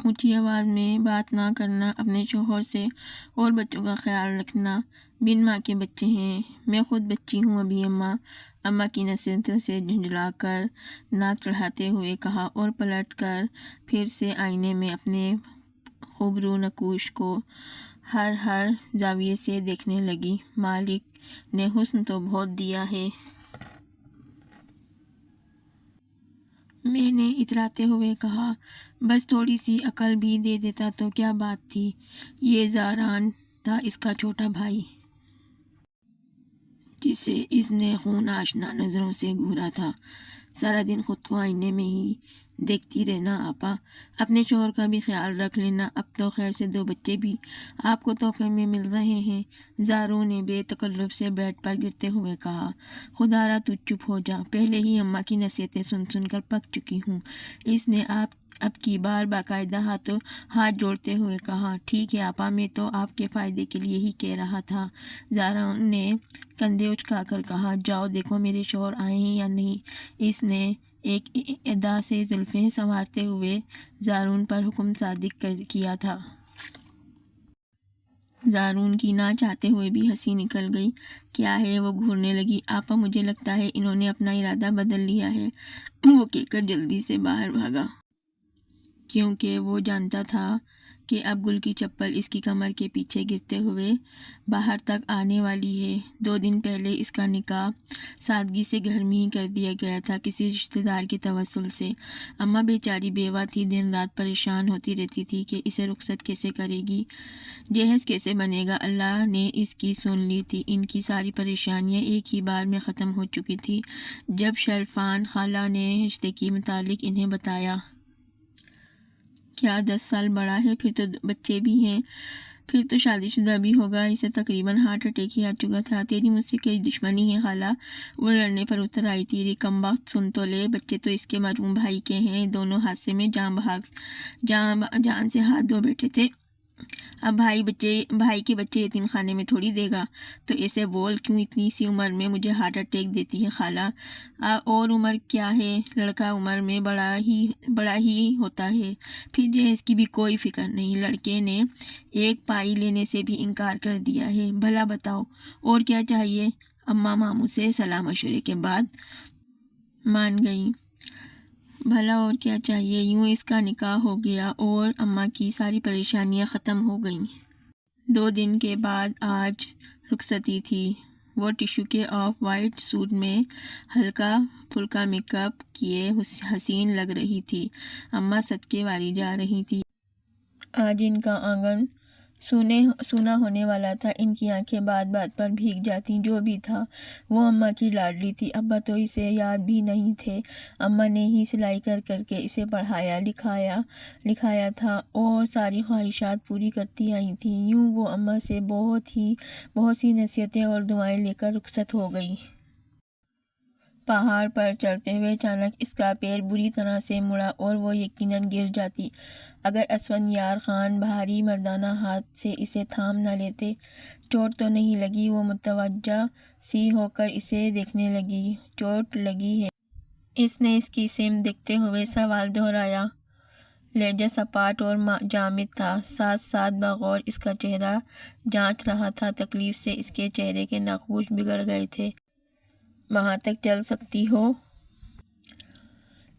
اونچی آواز میں بات نہ کرنا، اپنے شوہر سے اور بچوں کا خیال رکھنا۔ بن ماں کے بچے ہیں، میں خود بچی ہوں ابھی اماں کی نصیحتوں سے جھنجھلا کر ناک چڑھاتے ہوئے کہا اور پلٹ کر پھر سے آئینے میں اپنے خوبرو نقوش کو ہر زاویے سے دیکھنے لگی۔ مالک نے حسن تو بہت دیا ہے، میں نے اتراتے ہوئے کہا، بس تھوڑی سی عقل بھی دے دیتا تو کیا بات تھی۔ یہ زاران تھا اس کا چھوٹا بھائی، جسے اس نے خون آشنا نظروں سے گھورا تھا۔ سارا دن خود کو آئینے میں ہی دیکھتی رہنا آپا، اپنے شوہر کا بھی خیال رکھ لینا، اب تو خیر سے 2 بچے بھی آپ کو تحفے میں مل رہے ہیں۔ زاروں نے بے تکلف سے بیڈ پر گرتے ہوئے کہا، خدا را تو چپ ہو جا، پہلے ہی اماں کی نصیحتیں سن کر پک چکی ہوں۔ اس نے اب کی بار باقاعدہ ہاتھ جوڑتے ہوئے کہا، ٹھیک ہے آپا، میں تو آپ کے فائدے کے لیے ہی کہہ رہا تھا۔ زاروں نے کندھے اچکا کر کہا، جاؤ دیکھو میرے شوہر آئے ہیں یا نہیں۔ اس نے ایک ادا سے زلفیں سنوارتے ہوئے زارون پر حکم صادق کیا تھا۔ زارون کی نہ چاہتے ہوئے بھی ہنسی نکل گئی۔ کیا ہے؟ وہ گھورنے لگی۔ آپا مجھے لگتا ہے انہوں نے اپنا ارادہ بدل لیا ہے، وہ کہہ کر جلدی سے باہر بھاگا، کیونکہ وہ جانتا تھا کہ اب گل کی چپل اس کی کمر کے پیچھے گرتے ہوئے باہر تک آنے والی ہے۔ 2 دن پہلے اس کا نکاح سادگی سے گھر میں ہی کر دیا گیا تھا، کسی رشتہ دار کے توسل سے۔ اماں بیچاری بیوہ تھی، دن رات پریشان ہوتی رہتی تھی کہ اسے رخصت کیسے کرے گی، جہیز کیسے بنے گا۔ اللہ نے اس کی سن لی تھی۔ ان کی ساری پریشانیاں ایک ہی بار میں ختم ہو چکی تھی جب شرفان خالہ نے رشتے کے متعلق انہیں بتایا۔ کیا 10 سال بڑا ہے، پھر تو بچے بھی ہیں، پھر تو شادی شدہ بھی ہوگا۔ اسے تقریباً ہارٹ اٹیک ہی آ چکا تھا۔ تیری مجھ سے کوئی دشمنی ہے خالہ؟ وہ لڑنے پر اتر آئی۔ تیری کمبخت، سن تو لے، بچے تو اس کے مرحوم بھائی کے ہیں، دونوں حادثے میں جان سے ہاتھ دھو بیٹھے تھے۔ اب بھائی کے بچے یتیم خانے میں تھوڑی دے گا، تو ایسے بول کیوں اتنی سی عمر میں مجھے ہارٹ اٹیک دیتی ہے خالہ؟ اور عمر کیا ہے، لڑکا عمر میں بڑا ہی ہوتا ہے، پھر جہیز کی بھی کوئی فکر نہیں۔ لڑکے نے ایک پائی لینے سے بھی انکار کر دیا ہے۔ بھلا بتاؤ اور کیا چاہیے؟ اماں ماموں سے صلاح مشورے کے بعد مان گئی۔ بھلا اور کیا چاہیے؟ یوں اس کا نکاح ہو گیا اور اماں کی ساری پریشانیاں ختم ہو گئیں۔ 2 دن کے بعد آج رخصتی تھی۔ وہ ٹشو کے آف وائٹ سوٹ میں ہلکا پھلکا میک اپ کیے حسین لگ رہی تھی۔ اماں صدقے واری جا رہی تھی۔ آج ان کا آنگن سونا ہونے والا تھا۔ ان کی آنکھیں بات بات پر بھیگ جاتی۔ جو بھی تھا وہ اماں کی لاڈلی تھی۔ ابا تو اسے یاد بھی نہیں تھے۔ اماں نے ہی سلائی کر کے اسے پڑھایا لکھایا تھا اور ساری خواہشات پوری کرتی آئی تھیں۔ یوں وہ اماں سے بہت سی نصیحتیں اور دعائیں لے کر رخصت ہو گئی۔ پہاڑ پر چڑھتے ہوئے اچانک اس کا پیر بری طرح سے مڑا اور وہ یقیناً گر جاتی اگر اسفندیار خان بھاری مردانہ ہاتھ سے اسے تھام نہ لیتے۔ چوٹ تو نہیں لگی؟ وہ متوجہ سی ہو کر اسے دیکھنے لگی۔ چوٹ لگی ہے؟ اس نے اس کی سمت دیکھتے ہوئے سوال دہرایا۔ لہجہ سپاٹ اور جامد تھا، ساتھ ساتھ بغور اس کا چہرہ جانچ رہا تھا۔ تکلیف سے اس کے چہرے کے نقوش بگڑ گئے تھے۔ وہاں تک چل سکتی ہو؟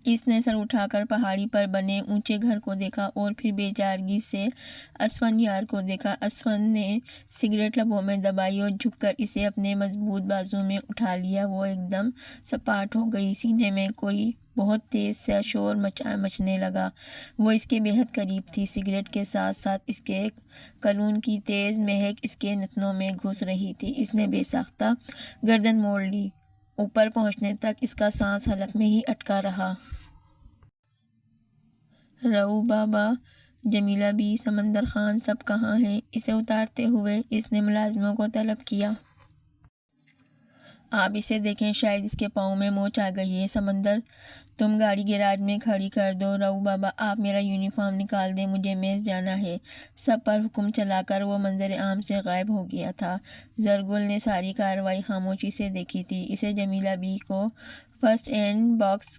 اس نے سر اٹھا کر پہاڑی پر بنے اونچے گھر کو دیکھا اور پھر بے چارگی سے اسفندیار کو دیکھا۔ اسفند نے سگریٹ لبوں میں دبائی اور جھک کر اسے اپنے مضبوط بازو میں اٹھا لیا۔ وہ ایک دم سپاٹ ہو گئی۔ سینے میں کوئی بہت تیز سا شور مچنے لگا۔ وہ اس کے بہت قریب تھی۔ سگریٹ کے ساتھ ساتھ اس کے کلون کی تیز مہک اس کے نتنوں میں گھس رہی تھی۔ اس نے بے ساختہ گردن موڑ لی۔ اوپر پہنچنے تک اس کا سانس حلق میں ہی اٹکا رہا۔ رعو بابا، جمیلہ بی، سمندر خان سب کہاں ہیں؟ اسے اتارتے ہوئے اس نے ملازموں کو طلب کیا۔ آپ اسے دیکھیں، شاید اس کے پاؤں میں موچ آ گئی ہے۔ سمندر، تم گاڑی گیراج میں کھڑی کر دو۔ رعو بابا، آپ میرا یونیفارم نکال دیں، مجھے میز جانا ہے۔ سب پر حکم چلا کر وہ منظر عام سے غائب ہو گیا تھا۔ زرگل نے ساری کارروائی خاموشی سے دیکھی تھی۔ اسے جمیلہ بی کو فرسٹ ایڈ باکس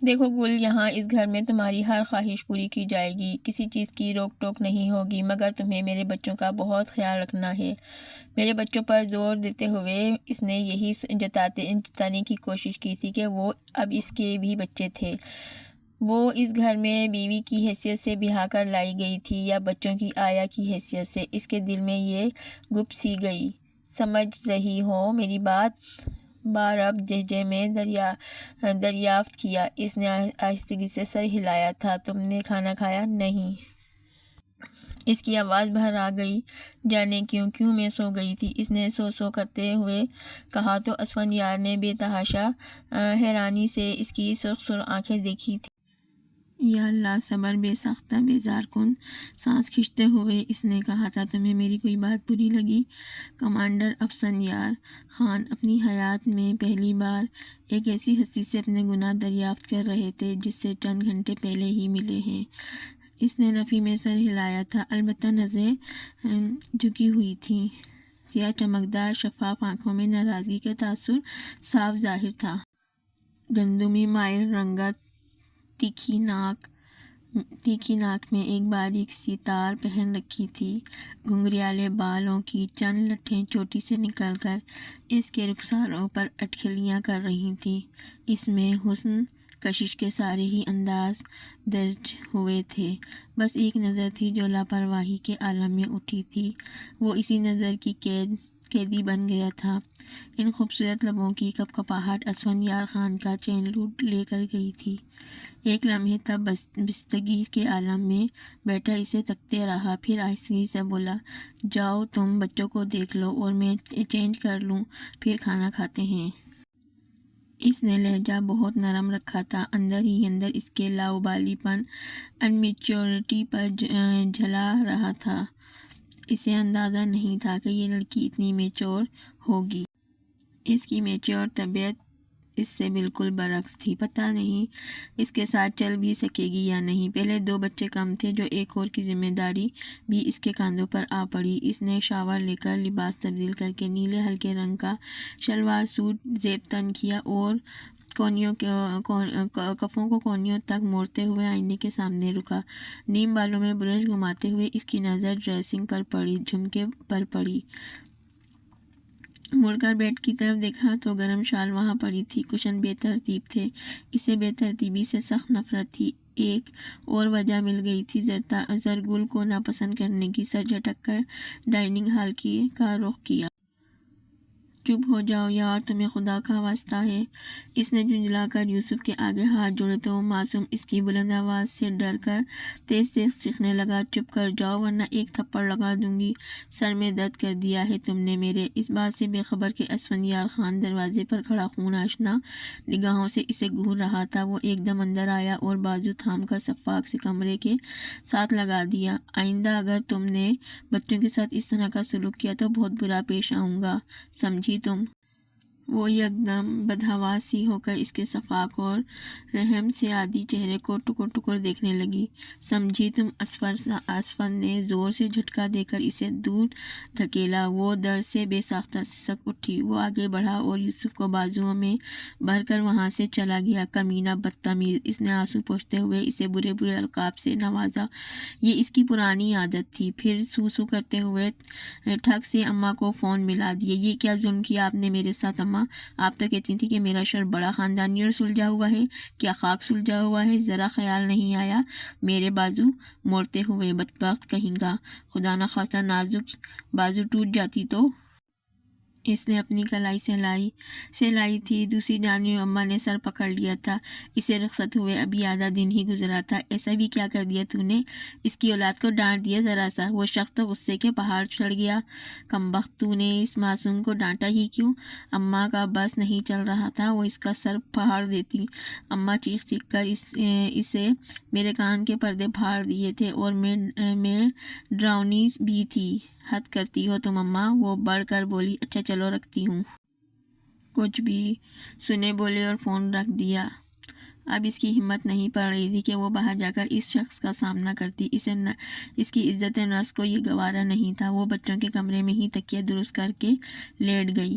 دیکھو گل، یہاں اس گھر میں تمہاری ہر خواہش پوری کی جائے گی، کسی چیز کی روک ٹوک نہیں ہوگی، مگر تمہیں میرے بچوں کا بہت خیال رکھنا ہے۔ میرے بچوں پر زور دیتے ہوئے اس نے یہی جتانے کی کوشش کی تھی کہ وہ اب اس کے بھی بچے تھے۔ وہ اس گھر میں بیوی کی حیثیت سے بہا کر لائی گئی تھی یا بچوں کی آیا کی حیثیت سے؟ اس کے دل میں یہ گپ سی گئی۔ سمجھ رہی ہو میری بات؟ بارب لہجے میں دریافت کیا۔ اس نے آہستگی سے سر ہلایا تھا۔ تم نے کھانا کھایا؟ نہیں۔ اس کی آواز باہر آ گئی۔ جانے کیوں میں سو گئی تھی، اس نے سو کرتے ہوئے کہا تو اسفندیار نے بے تحاشا حیرانی سے اس کی سرخ آنکھیں دیکھی تھی۔ یا اللہ، صبر بے سختہ بیزار کن۔ سانس کھینچتے ہوئے اس نے کہا تھا تمہیں میری کوئی بات بری لگی؟ کمانڈر اسفندیار خان اپنی حیات میں پہلی بار ایک ایسی ہستی سے اپنے گناہ دریافت کر رہے تھے جس سے چند گھنٹے پہلے ہی ملے ہیں۔ اس نے نفی میں سر ہلایا تھا، البتہ نظریں جھکی ہوئی تھیں۔ سیاہ چمکدار شفاف آنکھوں میں ناراضگی کا تاثر صاف ظاہر تھا۔ گندمی مائل رنگت، تیکھی ناک میں ایک باریک سی تار پہن رکھی تھی۔ گھنگریالے بالوں کی چند لٹھیں چوٹی سے نکل کر اس کے رخساروں پر اٹکھلیاں کر رہی تھیں۔ اس میں حسن کشش کے سارے ہی انداز درج ہوئے تھے، بس ایک نظر تھی جو لاپرواہی کے عالم میں اٹھی تھی۔ وہ اسی نظر کی قیدی بن گیا تھا۔ ان خوبصورت لبوں کی کپکپاہٹ اسفندیار خان کا چین لوٹ لے کر گئی تھی۔ ایک لمحے تک بستگی کے عالم میں بیٹھا اسے تکتے رہا، پھر آہستگی سے بولا، جاؤ تم بچوں کو دیکھ لو اور میں چینج کر لوں، پھر کھانا کھاتے ہیں۔ اس نے لہجہ بہت نرم رکھا تھا، اندر ہی اندر اس کے لاابالی پن، انمیچورٹی پر جھلا رہا تھا۔ اسے اندازہ نہیں تھا کہ یہ لڑکی اتنی میچور ہوگی۔ اس کی میچور طبیعت اس سے بالکل برعکس تھی۔ پتہ نہیں اس کے ساتھ چل بھی سکے گی یا نہیں۔ پہلے 2 بچے کم تھے جو ایک اور کی ذمہ داری بھی اس کے کاندھوں پر آ پڑی۔ اس نے شاور لے کر لباس تبدیل کر کے نیلے ہلکے رنگ کا شلوار سوٹ زیب تن کیا اور کفوں کو کونیوں تک موڑتے ہوئے آئینے کے سامنے رکا۔ نیم بالوں میں برش گھماتے ہوئے اس کی نظر ڈریسنگ پر پڑی، جھمکے پر پڑی۔ مڑ کر بیڈ کی طرف دیکھا تو گرم شال وہاں پڑی تھی، کشن بے ترتیب تھے۔ اسے بے ترتیبی سے سخت نفرت تھی۔ ایک اور وجہ مل گئی تھی زرگل کو ناپسند کرنے کی۔ سر جھٹک کر ڈائننگ ہال کا رخ کیا۔ چپ ہو جاؤ یار، تمہیں خدا کا واسطہ ہے۔ اس نے جھنجھلا کر یوسف کے آگے ہاتھ جوڑے تو وہ معصوم اس کی بلند آواز سے ڈر کر تیز تیز چیخنے لگا، چپ کر جاؤ ورنہ ایک تھپڑ لگا دوں گی۔ سر میں درد کر دیا ہے تم نے میرے۔ اس بات سے بے خبر کہ اسفندیار خان دروازے پر کھڑا خون آشنا نگاہوں سے اسے گھور رہا تھا، وہ ایک دم اندر آیا اور بازو تھام کر شفاق سے کمرے کے ساتھ لگا دیا۔ آئندہ اگر تم نے بچوں کے ساتھ اس طرح کا سلوک کیا تو بہت برا پیش آؤں گا، سمجھی تم؟ وہ یکدم بدحواس سی ہو کر اس کے شفاق اور رحم سے عادی چہرے کو ٹکر ٹکر دیکھنے لگی۔ سمجھی تم؟ اسفند نے زور سے جھٹکا دے کر اسے دور دھکیلا۔ وہ در سے بے ساختہ سسک اٹھی۔ وہ آگے بڑھا اور یوسف کو بازوؤں میں بھر کر وہاں سے چلا گیا۔ کمینہ، بدتمیز! اس نے آنسو پوچھتے ہوئے اسے برے برے القاب سے نوازا۔ یہ اس کی پرانی عادت تھی۔ پھر سو کرتے ہوئے ٹھک سے اماں کو فون ملا دیے۔ یہ کیا ظلم کیا آپ نے میرے ساتھ اماں؟ آپ تو کہتی تھی کہ میرا شوہر بڑا خاندانی اور سلجھا ہوا ہے۔ کیا خاک سلجھا ہوا ہے؟ ذرا خیال نہیں آیا میرے بازو موڑتے ہوئے؟ بدبخت کہیں کا! خدا نخواستہ نازک بازو ٹوٹ جاتی تو؟ اس نے اپنی کلائی سہلائی تھی۔ دوسری جانب اماں نے سر پکڑ لیا تھا۔ اسے رخصت ہوئے ابھی آدھا دن ہی گزرا تھا۔ ایسا بھی کیا کر دیا تو نے؟ اس کی اولاد کو ڈانٹ دیا ذرا سا؟ وہ شخص تو غصے کے پہاڑ چڑھ گیا۔ کمبخت، تو نے اس معصوم کو ڈانٹا ہی کیوں؟ اماں کا بس نہیں چل رہا تھا، وہ اس کا سر پھاڑ دیتی۔ اماں چیخ کر اسے میرے کان کے پردے پھاڑ دیے تھے اور میں ڈراؤنی بھی تھی۔ حد کرتی ہو تم اماں، وہ بڑھ کر بولی۔ اچھا چلو رکھتی ہوں۔ کچھ بھی سنے بولے اور فون رکھ دیا۔ اب اس کی ہمت نہیں پڑ رہی تھی کہ وہ باہر جا کر اس شخص کا سامنا کرتی۔ اس کی عزت نفس کو یہ گوارا نہیں تھا۔ وہ بچوں کے کمرے میں ہی تکیہ درست کر کے لیٹ گئی۔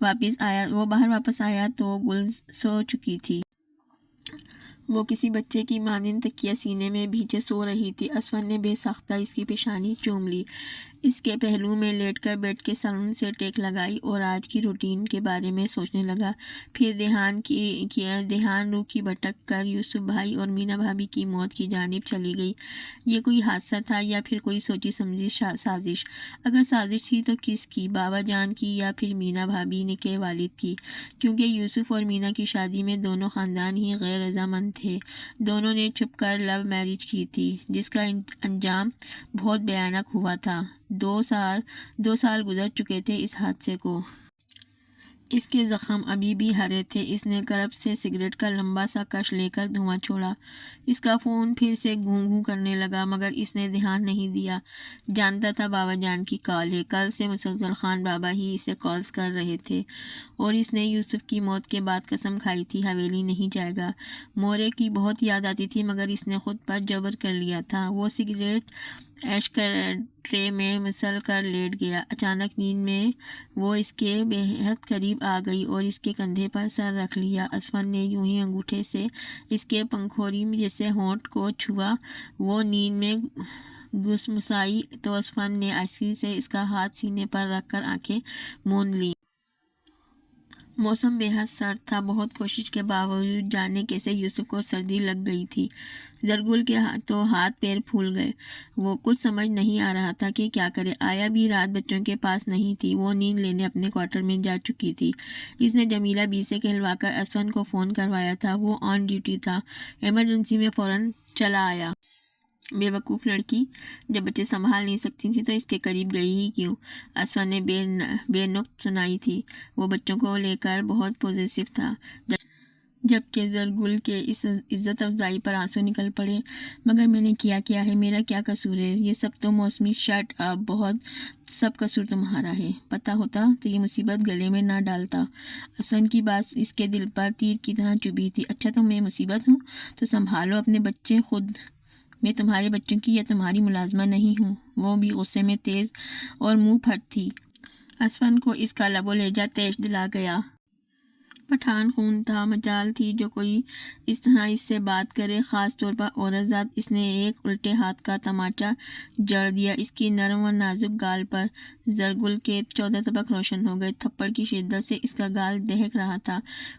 وہ باہر واپس آیا تو گل سو چکی تھی۔ وہ کسی بچے کی مانند تکیہ سینے میں بھیجے سو رہی تھی۔ اسفند نے بے ساختہ اس کی پیشانی چوم لی، اس کے پہلو میں لیٹ کر بیٹھ کے سلون سے ٹیک لگائی اور آج کی روٹین کے بارے میں سوچنے لگا۔ پھر دھیان روح کی بھٹک کر یوسف بھائی اور مینا بھابھی کی موت کی جانب چلی گئی۔ یہ کوئی حادثہ تھا یا پھر کوئی سوچی سمجھی سازش؟ اگر سازش تھی تو کس کی؟ بابا جان کی یا پھر مینا بھابھی کے والد کی؟ کیونکہ یوسف اور مینا کی شادی میں دونوں خاندان ہی غیر رضامند تھے۔ دونوں نے چھپ کر لو میرج کی تھی، جس کا انجام بہت بھیانک ہوا تھا۔ 2 سال گزر چکے تھے اس حادثے کو۔ اس کے زخم ابھی بھی ہرے تھے۔ اس نے کرب سے سگریٹ کا لمبا سا کش لے کر دھواں چھوڑا۔ اس کا فون پھر سے گھوں گھوں کرنے لگا، مگر اس نے دھیان نہیں دیا۔ جانتا تھا بابا جان کی کال ہے، کل سے مسلسل خان بابا ہی اسے کالز کر رہے تھے، اور اس نے یوسف کی موت کے بعد قسم کھائی تھی حویلی نہیں جائے گا۔ مورے کی بہت یاد آتی تھی، مگر اس نے خود پر جبر کر لیا تھا۔ وہ سگریٹ ایش ٹرے میں مسل کر لیٹ گیا۔ اچانک نیند میں وہ اس کے بےحد قریب آ گئی اور اس کے کندھے پر سر رکھ لیا۔ اسفند نے یوں ہی انگوٹھے سے اس کے پنکھوری جیسے ہونٹ کو چھوا۔ وہ نیند میں گسمسائی تو اسفند نے آہستگی سے اس کا ہاتھ سینے پر رکھ کر آنکھیں موند لیں۔ موسم بے حد سرد تھا۔ بہت کوشش کے باوجود جانے کیسے یوسف کو سردی لگ گئی تھی۔ زرگل کے تو ہاتھ پیر پھول گئے۔ وہ کچھ سمجھ نہیں آ رہا تھا کہ کیا کرے۔ آیا بھی رات بچوں کے پاس نہیں تھی، وہ نیند لینے اپنے کوارٹر میں جا چکی تھی۔ اس نے جمیلہ بی سے کہلوا کر اسفند کو فون کروایا تھا۔ وہ آن ڈیوٹی تھا، ایمرجنسی میں فوراً چلا آیا۔ بے وقوف لڑکی، جب بچے سنبھال نہیں سکتی تھی تو اس کے قریب گئی ہی کیوں؟ اسفند نے بے نقط سنائی تھی۔ وہ بچوں کو لے کر بہت پوزیسو تھا، جبکہ زرگل کے اس عزت افزائی پر آنسو نکل پڑے۔ مگر میں نے کیا ہے؟ میرا کیا قصور ہے؟ یہ سب تو موسمی شٹ اپ، بہت سب قصور تمہارا ہے۔ پتہ ہوتا تو یہ مصیبت گلے میں نہ ڈالتا۔ اسفند کی بات اس کے دل پر تیر کی طرح چبھی تھی۔ اچھا تو میں مصیبت ہوں؟ تو سنبھالو اپنے بچے خود۔ میں تمہارے بچوں کی یا تمہاری ملازمہ نہیں ہوں۔ وہ بھی غصے میں تیز اور منہ پھٹ تھی۔ اسفند کو اس کا لب و لہجہ تیش دلا گیا۔ پٹھان خون تھا، مجال تھی جو کوئی اس طرح اس سے بات کرے، خاص طور پر عورت ذات۔ اس نے ایک الٹے ہاتھ کا تماچا جڑ دیا اس کی نرم و نازک گال پر۔ زرگل کے 14 طبق روشن ہو گئے۔ تھپڑ کی شدت سے اس کا گال دہک رہا تھا۔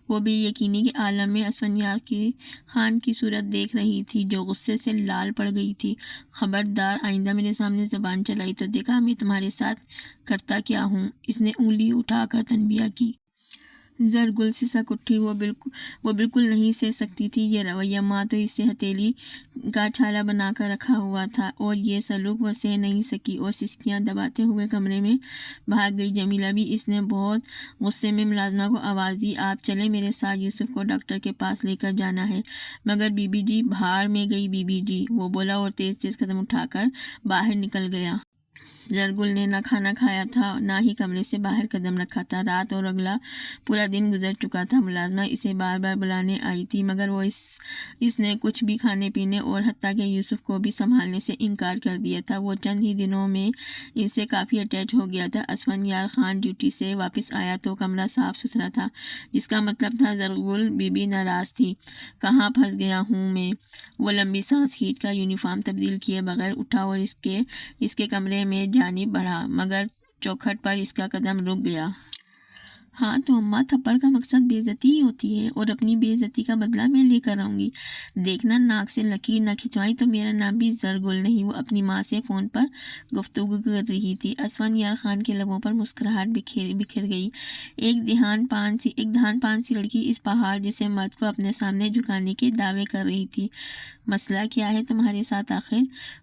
وہ بے یقینی کے عالم میں اسفند یار خان کی صورت دیکھ رہی تھی، جو غصے سے لال پڑ گئی تھی۔ خبردار، آئندہ میرے سامنے زبان چلائی تو دیکھا میں تمہارے ساتھ کرتا کیا ہوں۔ اس نے انگلی اٹھا کر تنبیہ کی۔ زرگل سسک اٹھی۔ وہ بالکل نہیں سہ سکتی تھی یہ رویہ۔ ماں تو اسے ہتھیلی کا چھالا بنا کر رکھا ہوا تھا، اور یہ سلوک وہ سہ نہیں سکی اور سسکیاں دباتے ہوئے کمرے میں بھاگ گئی۔ جمیلہ بھی، اس نے بہت غصے میں ملازمہ کو آواز دی، آپ چلیں میرے ساتھ، یوسف کو ڈاکٹر کے پاس لے کر جانا ہے۔ مگر بی بی جی، بھاڑ میں گئی بی بی جی، وہ بولا اور تیز تیز قدم اٹھا کر باہر نکل گیا۔ زرگل نے نہ کھانا کھایا تھا، نہ ہی کمرے سے باہر قدم رکھا تھا۔ رات اور اگلا پورا دن گزر چکا تھا۔ ملازمہ اسے بار بار بلانے آئی تھی، مگر وہ اس نے کچھ بھی کھانے پینے اور حتیٰ کہ یوسف کو بھی سنبھالنے سے انکار کر دیا تھا۔ وہ چند ہی دنوں میں ان سے کافی اٹیچ ہو گیا تھا۔ اسفند یار خان ڈیوٹی سے واپس آیا تو کمرہ صاف ستھرا تھا، جس کا مطلب تھا زرگل بی بی ناراض تھی۔ کہاں پھنس گیا ہوں میں؟ وہ لمبی سانس کھینچ کر یونیفارم تبدیل کیے بغیر اٹھا اور اس کے کمرے میں جانب بڑھا، مگر چوکھٹ پر اس کا قدم رک گیا۔ ہاں تو اماں، تھپڑ کا مقصد بے عزتی ہی ہوتی ہے، اور اپنی بے عزتی کا بدلہ میں لے کر آؤں گی۔ دیکھنا، ناک سے لکیر نہ کھنچوائی تو میرا نام بھی زرگل نہیں۔ وہ اپنی ماں سے فون پر گفتگو کر رہی تھی۔ اسفند یار خان کے لبوں پر مسکراہٹ بکھر گئی۔ ایک دہان پان سی لڑکی اس پہاڑ جیسے مرد کو اپنے سامنے جھکانے کے دعوے کر رہی تھی۔ مسئلہ کیا ہے تمہارے ساتھ آخر؟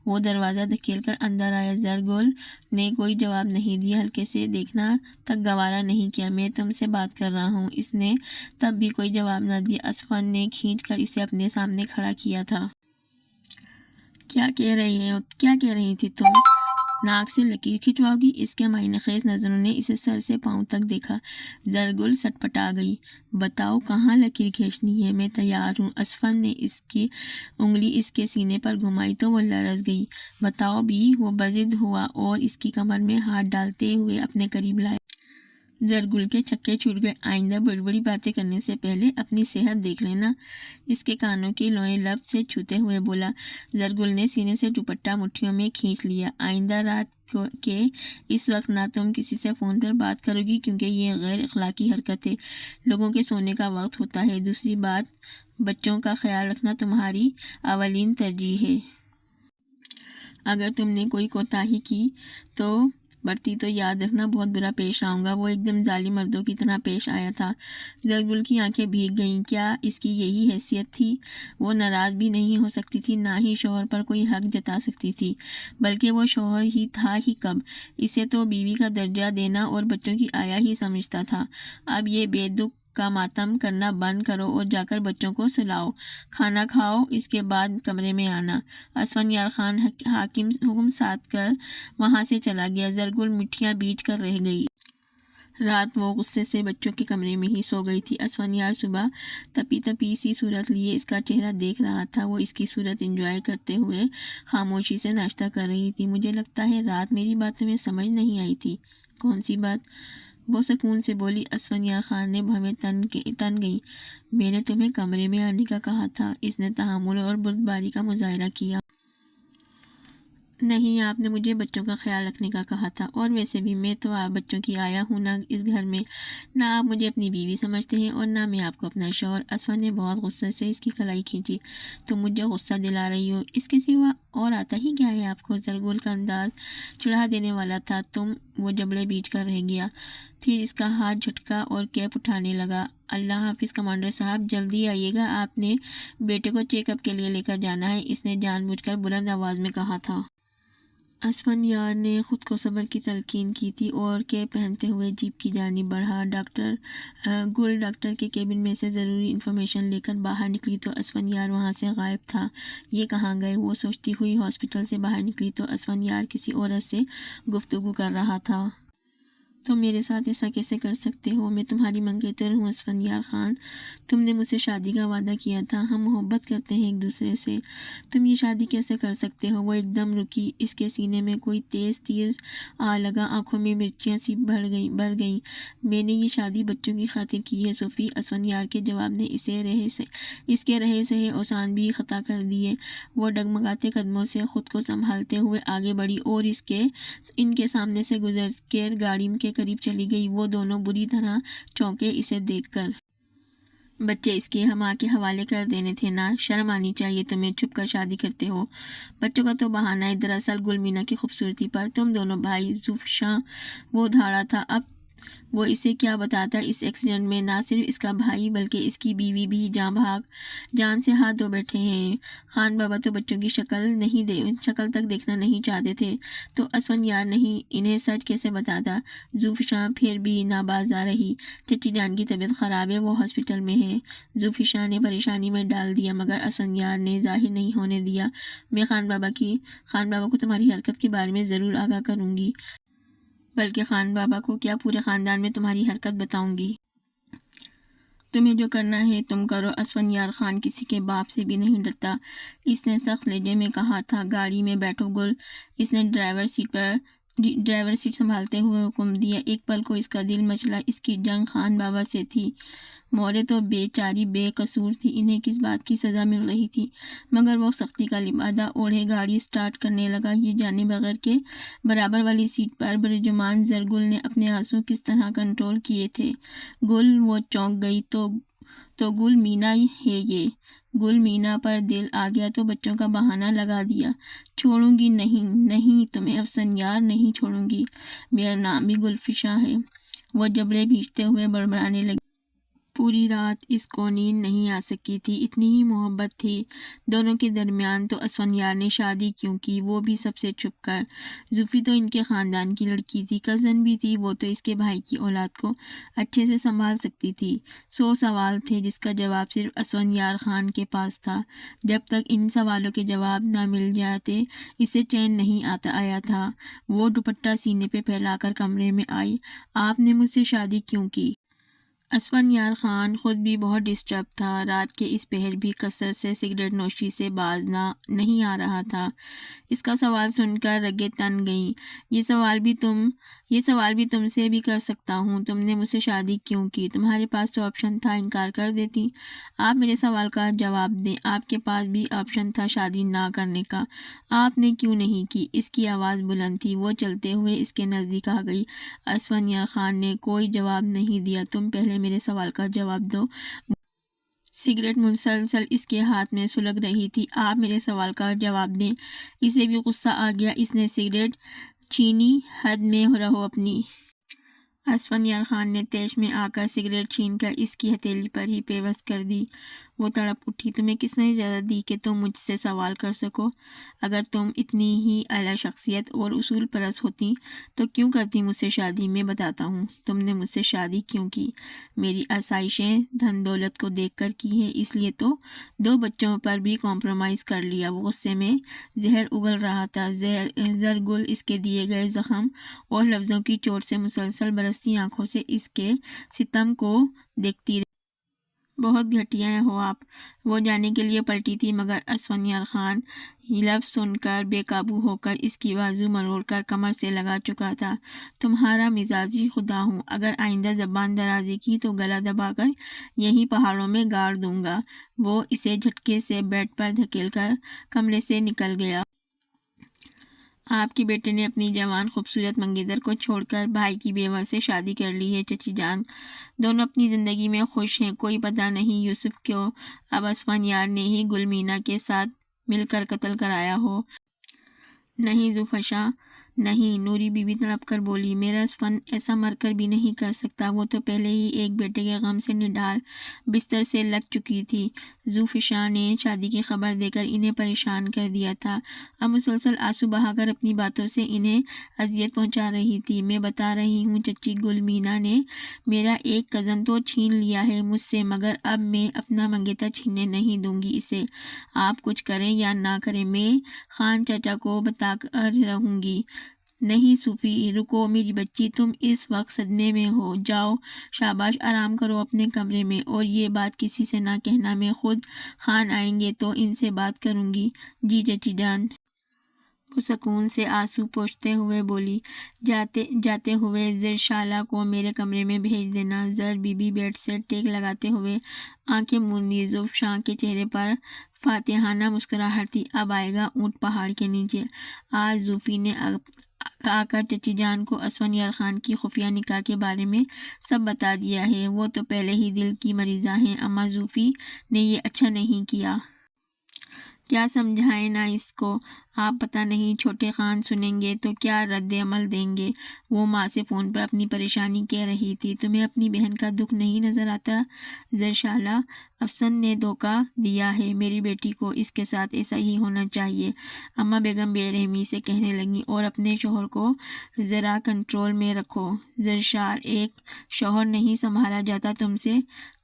وہ دروازہ دھکیل کر اندر آیا۔ زرگل نے کوئی جواب نہیں دیا، ہلکے سے دیکھنا تک گوارا نہیں کیا۔ میں تم سے بات کر رہا ہوں۔ اس نے تب بھی کوئی جواب نہ دیا۔ اسفند نے کھینچ کر اسے اپنے سامنے کھڑا کیا تھا۔ کیا کہہ رہی تھی تم؟ ناک سے لکیر کھنچواؤ گی؟ اس کے معنی خیز نظروں نے اسے سر سے پاؤں تک دیکھا۔ زرگل سٹپٹا گئی۔ بتاؤ کہاں لکیر کھینچنی ہے، میں تیار ہوں۔ اسفند نے اس کی انگلی اس کے سینے پر گھمائی تو وہ لرز گئی۔ بتاؤ بھی۔ وہ بضد ہوا اور اس کی کمر میں ہاتھ ڈالتے ہوئے اپنے قریب لایا۔ زرگل کے چھکے چھوٹ گئے۔ آئندہ بڑی بڑی باتیں کرنے سے پہلے اپنی صحت دیکھ لینا، اس کے کانوں کی لوئیں لب سے چھوتے ہوئے بولا۔ زرگل نے سینے سے دوپٹہ مٹھیوں میں کھینچ لیا۔ آئندہ رات کے اس وقت نہ تم کسی سے فون پر بات کرو گی، کیونکہ یہ غیر اخلاقی حرکت ہے۔ لوگوں کے سونے کا وقت ہوتا ہے۔ دوسری بات، بچوں کا خیال رکھنا تمہاری اولین ترجیح ہے۔ اگر تم نے کوئی کوتاہی کی برتی تو یاد رکھنا بہت برا پیش آؤں گا۔ وہ ایک دم ظالم مردوں کی طرح پیش آیا تھا۔ زرگل کی آنکھیں بھیگ گئیں۔ کیا اس کی یہی حیثیت تھی؟ وہ ناراض بھی نہیں ہو سکتی تھی، نہ ہی شوہر پر کوئی حق جتا سکتی تھی، بلکہ وہ شوہر ہی تھا ہی کب؟ اسے تو بیوی کا درجہ دینا اور بچوں کی آیا ہی سمجھتا تھا۔ اب یہ بے دکھ کا ماتم کرنا بند کرو اور جا کر بچوں کو سلاؤ، کھانا کھاؤ، اس کے بعد کمرے میں آنا۔ اسفندیار خان حکم ساتھ کر وہاں سے چلا گیا۔ زرگل مٹھیاں بیچ کر رہ گئی۔ رات وہ غصے سے بچوں کے کمرے میں ہی سو گئی تھی۔ اسفندیار صبح تپی سی صورت لیے اس کا چہرہ دیکھ رہا تھا۔ وہ اس کی صورت انجوائے کرتے ہوئے خاموشی سے ناشتہ کر رہی تھی۔ مجھے لگتا ہے رات میری باتوں میں سمجھ نہیں آئی تھی۔ کون سی بات؟ وہ سکون سے بولی۔ اسفندیار خان نے بھویں تن گئی۔ میں نے تمہیں کمرے میں آنے کا کہا تھا۔ اس نے تحمل اور بردباری کا مظاہرہ کیا۔ نہیں، آپ نے مجھے بچوں کا خیال رکھنے کا کہا تھا، اور ویسے بھی میں تو آپ بچوں کی آیا ہوں نہ اس گھر میں۔ نہ آپ مجھے اپنی بیوی سمجھتے ہیں اور نہ میں آپ کو اپنا شوہر۔ اسفند نے بہت غصے سے اس کی کلائی کھینچی۔ تم مجھے غصہ دلا رہی ہو، اس کے سوا اور آتا ہی کیا ہے آپ کو؟ زرگل کا انداز چڑھا دینے والا تھا۔ وہ جبڑے بیچ کر رہ گیا، پھر اس کا ہاتھ جھٹکا اور کیپ اٹھانے لگا۔ اللہ حافظ کمانڈر صاحب، جلدی آئیے گا، آپ نے بیٹے کو چیک اپ کے لیے لے کر جانا ہے، اس نے جان بوجھ کر بلند آواز میں کہا تھا۔ اسفندیار نے خود کو صبر کی تلقین کی تھی اور کیپ پہنتے ہوئے جیپ کی جانب بڑھا۔ گل ڈاکٹر کے کیبن میں سے ضروری انفارمیشن لے کر باہر نکلی تو اسفندیار وہاں سے غائب تھا۔ یہ کہاں گئے؟ وہ سوچتی ہوئی ہاسپٹل سے باہر نکلی تو اسفندیار کسی عورت سے گفتگو کر رہا تھا۔ تم میرے ساتھ ایسا کیسے کر سکتے ہو؟ میں تمہاری منگیتر ہوں اسفندیار خان۔ تم نے مجھ سے شادی کا وعدہ کیا تھا، ہم محبت کرتے ہیں ایک دوسرے سے، تم یہ شادی کیسے کر سکتے ہو؟ وہ ایک دم رکی، اس کے سینے میں کوئی تیز تیر آ لگا، آنکھوں میں مرچیاں سی بھر گئیں۔ میں نے یہ شادی بچوں کی خاطر کی ہے صوفی۔ اسفندیار کے جواب نے اس کے رہے سہے اوسان بھی خطا کر دیے۔ وہ ڈگمگاتے قدموں سے خود کو سنبھالتے ہوئے آگے بڑھی اور ان کے سامنے سے گزر کر گاڑی کے قریب چلی گئی۔ وہ دونوں بری طرح چونکے اسے دیکھ کر۔ بچے اس کے ماں کے حوالے کر دینے تھے نا؟ شرم آنی چاہیے تمہیں، چھپ کر شادی کرتے ہو۔ بچوں کا تو بہانہ ہے، دراصل گل مینا کی خوبصورتی پر تم دونوں بھائی زوفشاں وہ دھاڑا تھا۔ اب وہ اسے کیا بتاتا؟ اس ایکسیڈنٹ میں نہ صرف اس کا بھائی بلکہ اس کی بیوی بھی جان سے ہاتھ دھو بیٹھے ہیں۔ خان بابا تو بچوں کی شکل تک دیکھنا نہیں چاہتے تھے، تو اسفندیار انہیں سچ کیسے بتاتا؟ زوفشاں پھر بھی ناباز آ رہی۔ چچی جان کی طبیعت خراب ہے، وہ ہاسپٹل میں ہے، زوفشاں نے پریشانی میں ڈال دیا، مگر اسفندیار نے ظاہر نہیں ہونے دیا۔ میں خان بابا کو تمہاری حرکت کے بارے میں ضرور آگاہ کروں گی، بلکہ خان بابا کو کیا پورے خاندان میں تمہاری حرکت بتاؤں گی۔ تمہیں جو کرنا ہے تم کرو۔ اسفندیار خان کسی کے باپ سے بھی نہیں ڈرتا، اس نے سخت لہجے میں کہا تھا۔ گاڑی میں بیٹھو گل، اس نے ڈرائیور سیٹ سنبھالتے ہوئے حکم دیا۔ ایک پل کو اس کا دل مچلا، اس کی جنگ خان بابا سے تھی۔ مورے تو بیچاری بے قصور تھی، انہیں کس بات کی سزا مل رہی تھی؟ مگر وہ سختی کا لبادہ اوڑھے گاڑی سٹارٹ کرنے لگا، یہ جانے بغیر کہ برابر والی سیٹ پر برجمان زرگل نے اپنے آنسو کس طرح کنٹرول کیے تھے۔ گل، وہ چونک گئی، تو گل مینا ہے یہ؟ گل مینا پر دل آ گیا تو بچوں کا بہانہ لگا دیا۔ چھوڑوں گی نہیں تمہیں اسفندیار، نہیں چھوڑوں گی، میرا نام بھی گلفشاں ہے۔ وہ جبڑے بھیجتے ہوئے بڑبڑانے لگی۔ پوری رات اس کو نیند نہیں آ سکی تھی، اتنی ہی محبت تھی دونوں کے درمیان، تو اسفندیار نے شادی کیوں کی؟ وہ بھی سب سے چھپ کر۔ زوفی تو ان کے خاندان کی لڑکی تھی، کزن بھی تھی، وہ تو اس کے بھائی کی اولاد کو اچھے سے سنبھال سکتی تھی۔ 100 سوال تھے جس کا جواب صرف اسفندیار خان کے پاس تھا۔ جب تک ان سوالوں کے جواب نہ مل جاتے اسے چین نہیں آیا تھا۔ وہ دوپٹہ سینے پہ پھیلا کر کمرے میں آئی۔ آپ نے مجھ سے شادی کیوں کی؟ اسفندیار خان خود بھی بہت ڈسٹرب تھا، رات کے اس پہر بھی کثرت سے سگریٹ نوشی سے باز نہیں آ رہا تھا۔ اس کا سوال سن کر رگیں تن گئیں۔ یہ سوال بھی تم یہ سوال بھی تم سے بھی کر سکتا ہوں، تم نے مجھ سے شادی کیوں کی؟ تمہارے پاس تو آپشن تھا، انکار کر دیتی۔ آپ میرے سوال کا جواب دیں، آپ کے پاس بھی آپشن تھا شادی نہ کرنے کا، آپ نے کیوں نہیں کی؟ اس کی آواز بلند تھی، وہ چلتے ہوئے اس کے نزدیک آ گئی۔ اسفندیار خان نے کوئی جواب نہیں دیا۔ تم پہلے میرے سوال کا جواب دو۔ سگریٹ مسلسل اس کے ہاتھ میں سلگ رہی تھی۔ آپ میرے سوال کا جواب دیں۔ اسے بھی غصہ آ گیا، اس نے سگریٹ چھینی۔ حد میں رہو اپنی۔ اسفندیار خان نے تیش میں آ کر سگریٹ چھین کر اس کی ہتھیلی پر ہی پیوست کر دی۔ وہ تڑپ اٹھی۔ تمہیں کس نے اجازت دی کہ تم مجھ سے سوال کر سکو؟ اگر تم اتنی ہی اعلیٰ شخصیت اور اصول پرست ہوتی تو کیوں کرتی مجھ سے شادی؟ میں بتاتا ہوں تم نے مجھ سے شادی کیوں کی۔ میری آسائشیں دھن دولت کو دیکھ کر کی ہیں، اس لیے تو 2 بچوں پر بھی کمپرومائز کر لیا۔ وہ غصے میں زہر اگل رہا تھا، زرگل اس کے دیے گئے زخم اور لفظوں کی چوٹ سے مسلسل برستی آنکھوں سے اس کے ستم کو دیکھتی رہی۔ بہت گھٹیا ہو آپ، وہ جانے کے لیے پلٹی تھی، مگر اسفندیار خان لفظ سن کر بے قابو ہو کر اس کی بازو مروڑ کر کمر سے لگا چکا تھا۔ تمہارا مزاجی خدا ہوں، اگر آئندہ زبان درازی کی تو گلا دبا کر یہیں پہاڑوں میں گاڑ دوں گا۔ وہ اسے جھٹکے سے بیڈ پر دھکیل کر کمرے سے نکل گیا۔ آپ کے بیٹے نے اپنی جوان خوبصورت منگیتر کو چھوڑ کر بھائی کی بیوہ سے شادی کر لی ہے چچی جان، دونوں اپنی زندگی میں خوش ہیں۔ کوئی پتہ نہیں یوسف کو اب اسفندیار نے ہی گل مینا کے ساتھ مل کر قتل کرایا ہو۔ نہیں زوفشا، نہیں، نوری بی بی تڑپ کر بولی، میرا اسفند ایسا مر کر بھی نہیں کر سکتا، وہ تو پہلے ہی ایک بیٹے کے غم سے نڈال بستر سے لگ چکی تھی۔ زوفشا نے شادی کی خبر دے کر انہیں پریشان کر دیا تھا، اب مسلسل آنسو بہا کر اپنی باتوں سے انہیں اذیت پہنچا رہی تھی۔ میں بتا رہی ہوں چچی، گل مینا نے میرا ایک کزن تو چھین لیا ہے مجھ سے، مگر اب میں اپنا منگیتر چھیننے نہیں دوں گی اسے۔ آپ کچھ کریں یا نہ کریں، میں خان چاچا کو بتا کر رہوں گی۔ نہیں صوفی، رکو میری بچی، تم اس وقت صدمے میں ہو، جاؤ شاباش، آرام کرو اپنے کمرے میں، اور یہ بات کسی سے نہ کہنا، میں خود خان آئیں گے تو ان سے بات کروں گی۔ جی چچی جان، وہ سکون سے آنسو پوچھتے ہوئے بولی۔ جاتے ہوئے زرشالہ کو میرے کمرے میں بھیج دینا۔ زر بی بی بیڈ سے ٹیک لگاتے ہوئے آنکھیں موندی۔ زوفشا کے چہرے پر فاتحانہ مسکراہٹ تھی۔ اب آئے گا اونٹ پہاڑ کے نیچے۔ آج زوفی نے آ کر چچی جان کو اسفندیار خان کی خفیہ نکاح کے بارے میں سب بتا دیا ہے۔ وہ تو پہلے ہی دل کی مریضہ ہیں۔ اماں زوفی نے یہ اچھا نہیں کیا۔ کیا سمجھائیں نا اس کو؟ آپ پتہ نہیں چھوٹے خان سنیں گے تو کیا رد عمل دیں گے؟ وہ ماں سے فون پر اپنی پریشانی کہہ رہی تھی۔ تمہیں اپنی بہن کا دکھ نہیں نظر آتا زرشالہ؟ افسن نے دھوکہ دیا ہے میری بیٹی کو، اس کے ساتھ ایسا ہی ہونا چاہیے، اماں بیگم بے رحمی سے کہنے لگیں، اور اپنے شوہر کو ذرا کنٹرول میں رکھو زرشار، ایک شوہر نہیں سنبھالا جاتا تم سے،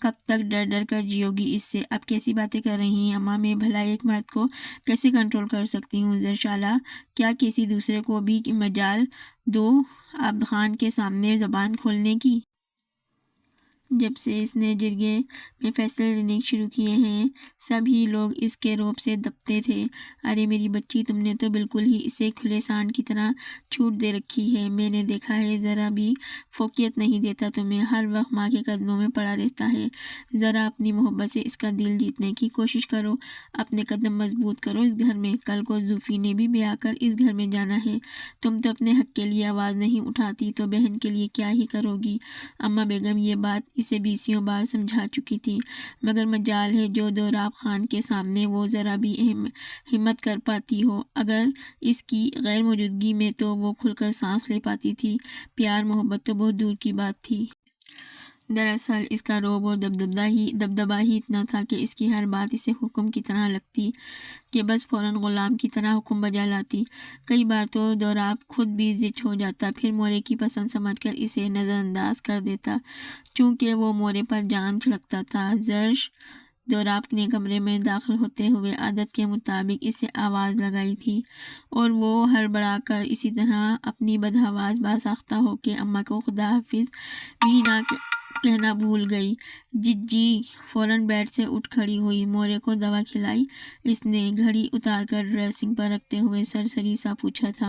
کب تک ڈر ڈر کر جیو گی اس سے؟ اب کیسی باتیں کر رہی ہیں اماں، میں بھلا ایک مرد کو کیسے کنٹرول کر سکتی ہوں زرشالہ؟ کیا کسی دوسرے کو بھی مجال دو اب خان کے سامنے زبان کھولنے کی؟ جب سے اس نے جرگے میں فیصلے لینے شروع کیے ہیں سب ہی لوگ اس کے روب سے دبتے تھے۔ ارے میری بچی، تم نے تو بالکل ہی اسے کھلے سانڈ کی طرح چھوٹ دے رکھی ہے، میں نے دیکھا ہے، ذرا بھی فوقیت نہیں دیتا تمہیں، ہر وقت ماں کے قدموں میں پڑا رہتا ہے۔ ذرا اپنی محبت سے اس کا دل جیتنے کی کوشش کرو، اپنے قدم مضبوط کرو اس گھر میں، کل کو زوفی نے بھی بیاہ کر اس گھر میں جانا ہے، تم تو اپنے حق کے لیے آواز نہیں اٹھاتی تو بہن کے لیے کیا ہی کرو گی؟ اماں بیگم یہ بات اسے 20 بار سمجھا چکی تھی، مگر مجال ہے جو دوراب خان کے سامنے وہ ذرا بھی ہمت کر پاتی ہو، اگر اس کی غیر موجودگی میں تو وہ کھل کر سانس لے پاتی تھی، پیار محبت تو بہت دور کی بات تھی۔ دراصل اس کا رعب اور دبدبہ ہی اتنا تھا کہ اس کی ہر بات اسے حکم کی طرح لگتی کہ بس فوراً غلام کی طرح حکم بجا لاتی۔ کئی بار تو دوراب خود بھی زچ ہو جاتا، پھر مورے کی پسند سمجھ کر اسے نظر انداز کر دیتا، چونکہ وہ مورے پر جان چھڑکتا تھا۔ زرش دوراب نے کمرے میں داخل ہوتے ہوئے عادت کے مطابق اسے آواز لگائی تھی، اور وہ ہڑبڑا کر اسی طرح اپنی بدحواس باساختہ ہو کے اماں کو خدا حافظ بھی نہ کہنا بھول گئی۔ جی فوراً بیڈ سے اٹھ کھڑی ہوئی، مورے کو دوا کھلائی اس نے، گھڑی اتار کر ڈریسنگ پر رکھتے ہوئے سرسری سا پوچھا تھا،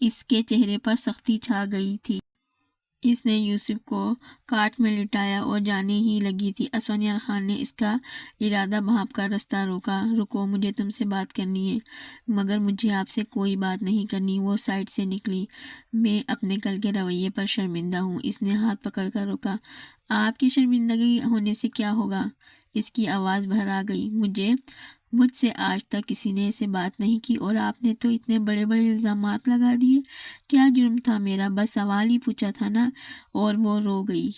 اس کے چہرے پر سختی چھا گئی تھی۔ اس نے یوسف کو کاٹ میں لٹایا اور جانے ہی لگی تھی۔ اسفندیار خان نے اس کا ارادہ بھانپ کر راستہ روکا۔ رکو، مجھے تم سے بات کرنی ہے، مگر مجھے آپ سے کوئی بات نہیں کرنی۔ وہ سائڈ سے نکلی۔ میں اپنے کل کے رویے پر شرمندہ ہوں۔ اس نے ہاتھ پکڑ کر روکا۔ آپ کی شرمندگی ہونے سے کیا ہوگا؟ اس کی آواز بھر گئی۔ مجھ سے آج تک کسی نے ایسے بات نہیں کی اور آپ نے تو اتنے بڑے بڑے الزامات لگا دیے۔ کیا جرم تھا میرا؟ بس سوال ہی پوچھا تھا نا۔ اور وہ رو گئی۔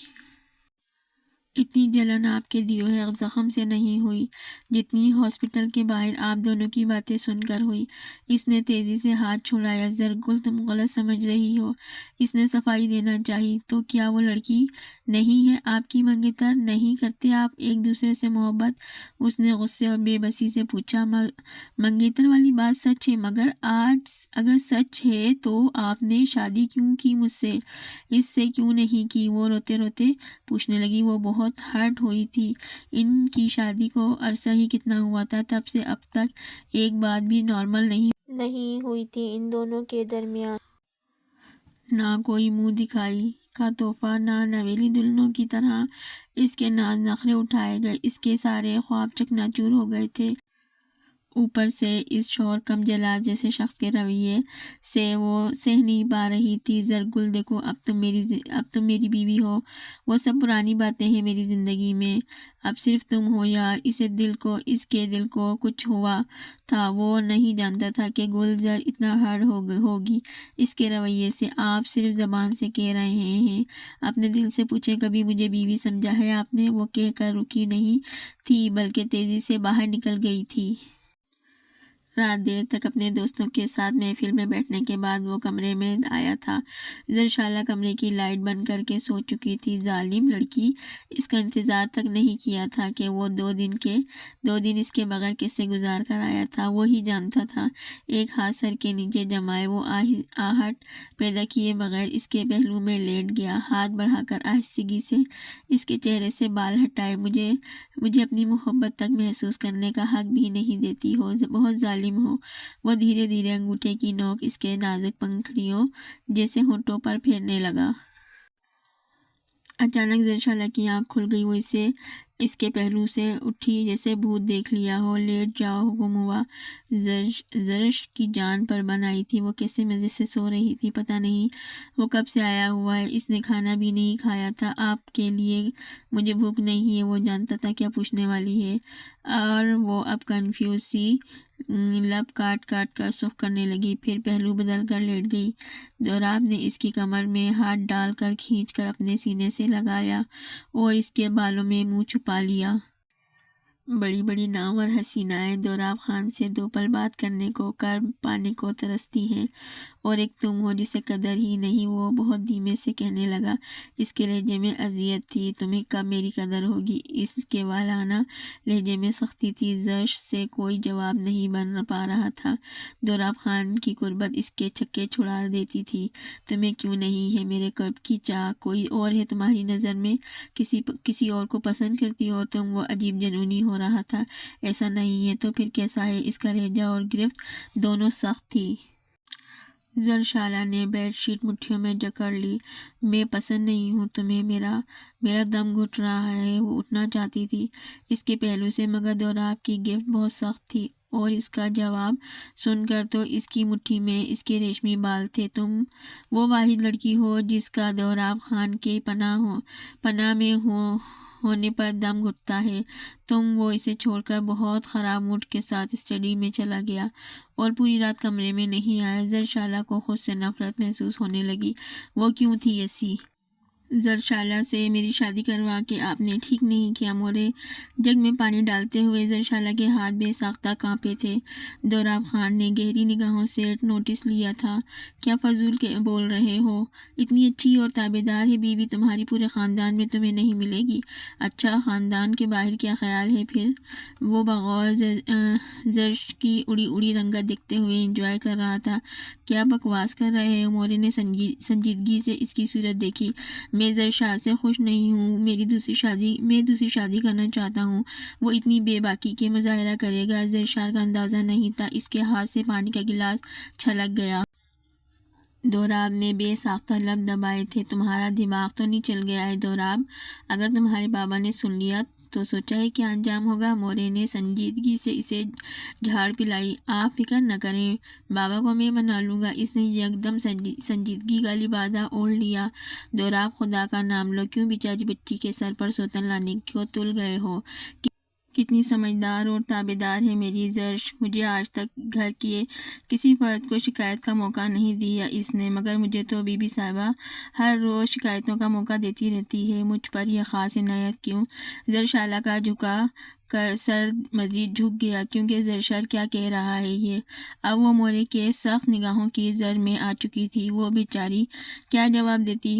اتنی جلن آپ کے دیے ہوئے زخم سے نہیں ہوئی جتنی ہاسپٹل کے باہر آپ دونوں کی باتیں سن کر ہوئی۔ اس نے تیزی سے ہاتھ چھڑایا۔ زرگل، تم غلط سمجھ رہی ہو۔ اس نے صفائی دینا چاہی۔ تو کیا وہ لڑکی نہیں ہے آپ کی منگیتر؟ نہیں کرتے آپ ایک دوسرے سے محبت؟ اس نے غصے اور بے بسی سے پوچھا۔ منگیتر والی بات سچ ہے، مگر اگر سچ ہے تو آپ نے شادی کیوں کی مجھ سے؟ اس سے کیوں نہیں کی؟ وہ روتے روتے پوچھنے لگی۔ وہ بہت ہرٹ ہوئی تھی۔ ان کی شادی کو عرصہ ہی کتنا ہوا تھا، تب سے اب تک ایک بات بھی نارمل نہیں ہوئی تھی ان دونوں کے درمیان۔ نہ کوئی منہ دکھائی کا تحفہ، نہ نویلی دلہنوں کی طرح اس کے ناز نخرے اٹھائے گئے۔ اس کے سارے خواب چکنا چور ہو گئے تھے۔ اوپر سے اس شوہر کم جلاد جیسے شخص کے رویے سے وہ سہ نہیں پا رہی تھی۔ زرگل، دیکھو، اب تم میری بیوی ہو۔ وہ سب پرانی باتیں ہیں میری زندگی میں۔ اب صرف تم ہو یار۔ اس کے دل کو کچھ ہوا تھا۔ وہ نہیں جانتا تھا کہ گلزر اتنا ہرٹ ہوگی اس کے رویے سے۔ آپ صرف زبان سے کہہ رہے ہیں۔ اپنے دل سے پوچھیں، کبھی مجھے بیوی سمجھا ہے آپ نے؟ وہ کہہ کر رکی نہیں تھی، بلکہ تیزی سے باہر نکل گئی تھی۔ رات دیر تک اپنے دوستوں کے ساتھ محفل میں بیٹھنے کے بعد وہ کمرے میں آیا تھا۔ زرشالہ کمرے کی لائٹ بند کر کے سو چکی تھی۔ ظالم لڑکی، اس کا انتظار تک نہیں کیا تھا کہ وہ دو دن اس کے بغیر کیسے گزار کر آیا تھا۔ وہی جانتا تھا۔ ایک ہاتھ سر کے نیچے جمائے وہ آہٹ پیدا کیے بغیر اس کے پہلو میں لیٹ گیا۔ ہاتھ بڑھا کر آہستگی سے اس کے چہرے سے بال ہٹائے۔ مجھے اپنی محبت تک محسوس کرنے کا حق بھی نہیں دیتی ہو، بہت ظالم ہو۔ وہ دھیرے دھیرے انگوٹھے کی نوک اس کے نازک پنکھڑیوں جیسے ہونٹوں پر پھیرنے لگا۔ اچانک زرشالہ کی آنکھ کھل گئی۔ وہ اس کے پہلو سے اٹھی جیسے بھوت دیکھ لیا ہو۔ لیٹ جاؤ، حکم ہوا۔ زرش کی جان پر بن آئی تھی۔ وہ کیسے مزے سے سو رہی تھی، پتہ نہیں وہ کب سے آیا ہوا ہے۔ اس نے کھانا بھی نہیں کھایا تھا۔ آپ کے لیے مجھے بھوک نہیں ہے۔ وہ جانتا تھا کیا پوچھنے والی ہے، اور وہ اب کنفیوز سی لب کاٹ کاٹ کر سرخ کرنے لگی، پھر پہلو بدل کر لیٹ گئی۔ دوراب نے اس کی کمر میں ہاتھ ڈال کر کھینچ کر اپنے سینے سے لگایا اور اس کے بالوں میں منہ چھپا لیا۔ بڑی بڑی نامور حسینائیں دوراب خان سے دو پل بات کرنے کو، کر پانے کو ترستی ہیں، اور ایک تم ہو جسے قدر ہی نہیں۔ وہ بہت دھیمے سے کہنے لگا۔ اس کے لہجے میں اذیت تھی۔ تمہیں کب میری قدر ہوگی؟ اس کے والہانہ لہجے میں سختی تھی۔ زرش سے کوئی جواب نہیں بن پا رہا تھا۔ دوراب خان کی قربت اس کے چھکے چھڑا دیتی تھی۔ تمہیں کیوں نہیں ہے میرے قرب کی چاہ؟ کوئی اور ہے تمہاری نظر میں؟ کسی اور کو پسند کرتی ہو تم؟ وہ عجیب جنونی ہو رہا تھا۔ ایسا نہیں ہے تو پھر کیسا ہے؟ اس کا لہجہ اور گرفت دونوں سخت تھی۔ زرشالہ نے بیڈ شیٹ مٹھیوں میں جکڑ لی۔ میں پسند نہیں ہوں تمہیں؟ میرا دم گھٹ رہا ہے۔ وہ اٹھنا چاہتی تھی اس کے پہلو سے، مگر دوراب کی گرفت بہت سخت تھی، اور اس کا جواب سن کر تو اس کی مٹھی میں اس کے ریشمی بال تھے۔ تم وہ واحد لڑکی ہو جس کا دوراب خان کے پناہ میں ہونے پر دم گھٹتا ہے۔ وہ اسے چھوڑ کر بہت خراب موڈ کے ساتھ اسٹڈی میں چلا گیا اور پوری رات کمرے میں نہیں آیا۔ زرشالہ کو خود سے نفرت محسوس ہونے لگی۔ وہ کیوں تھی ایسی؟ زرشالہ سے میری شادی کروا کے آپ نے ٹھیک نہیں کیا۔ مورے جگ میں پانی ڈالتے ہوئے زرشالہ کے ہاتھ بے ساختہ کانپے تھے۔ دوراب خان نے گہری نگاہوں سے نوٹس لیا تھا۔ کیا فضول بول رہے ہو؟ اتنی اچھی اور تابعدار ہے بیوی تمہاری، پورے خاندان میں تمہیں نہیں ملے گی۔ اچھا، خاندان کے باہر کیا خیال ہے پھر؟ وہ بغور زرش کی اڑی اڑی رنگت دیکھتے ہوئے انجوائے کر رہا تھا۔ کیا بکواس کر رہے ہو؟ مورے نے سنجیدگی سے اس کی صورت دیکھی۔ میں زرشا سے خوش نہیں ہوں۔ میں دوسری شادی کرنا چاہتا ہوں۔ وہ اتنی بے باکی کے مظاہرہ کرے گا، زرشا کا اندازہ نہیں تھا۔ اس کے ہاتھ سے پانی کا گلاس چھلک گیا۔ دوراب نے بے ساختہ لب دبائے تھے۔ تمہارا دماغ تو نہیں چل گیا ہے دوراب؟ اگر تمہارے بابا نے سن لیا تو سوچا ہے کیا انجام ہوگا؟ مورے نے سنجیدگی سے اسے جھاڑ پلائی۔ آپ فکر نہ کریں، بابا کو میں منا لوں گا۔ اس نے یکدم سنجیدگی کا لبادہ اوڑھ لیا۔ دوراب، خدا کا نام لو، کیوں بیچاری بچی کے سر پر سوتن لانے کو تل گئے ہو؟ کتنی سمجھدار اور تابعدار ہے میری زرش۔ مجھے آج تک گھر کے کسی فرد کو شکایت کا موقع نہیں دیا اس نے، مگر مجھے تو بی بی صاحبہ ہر روز شکایتوں کا موقع دیتی رہتی ہے۔ مجھ پر یہ خاص عنایت کیوں؟ زرشالہ کا جھکا کر سر مزید جھک گیا، کیونکہ زرشر کیا کہہ رہا ہے یہ؟ اب وہ مورے کے سخت نگاہوں کی زر میں آ چکی تھی۔ وہ بیچاری کیا جواب دیتی؟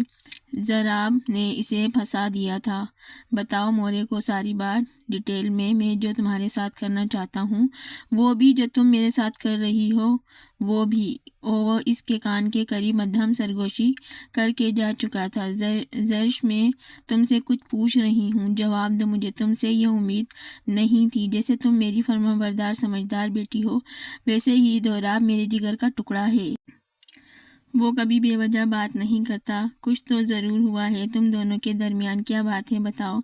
ضراب نے اسے پھنسا دیا تھا۔ بتاؤ مورے کو ساری بات ڈیٹیل میں جو تمہارے ساتھ کرنا چاہتا ہوں، وہ بھی جو تم میرے ساتھ کر رہی ہو وہ بھی۔ وہ اس کے کان کے قریب مدھم سرگوشی کر کے جا چکا تھا۔ زرش، میں تم سے کچھ پوچھ رہی ہوں، جواب دو مجھے۔ تم سے یہ امید نہیں تھی۔ جیسے تم میری فرمانبردار سمجھدار بیٹی ہو، ویسے ہی دوراب میرے جگر کا ٹکڑا ہے۔ وہ کبھی بے وجہ بات نہیں کرتا۔ کچھ تو ضرور ہوا ہے۔ تم دونوں کے درمیان کیا بات ہے بتاؤ؟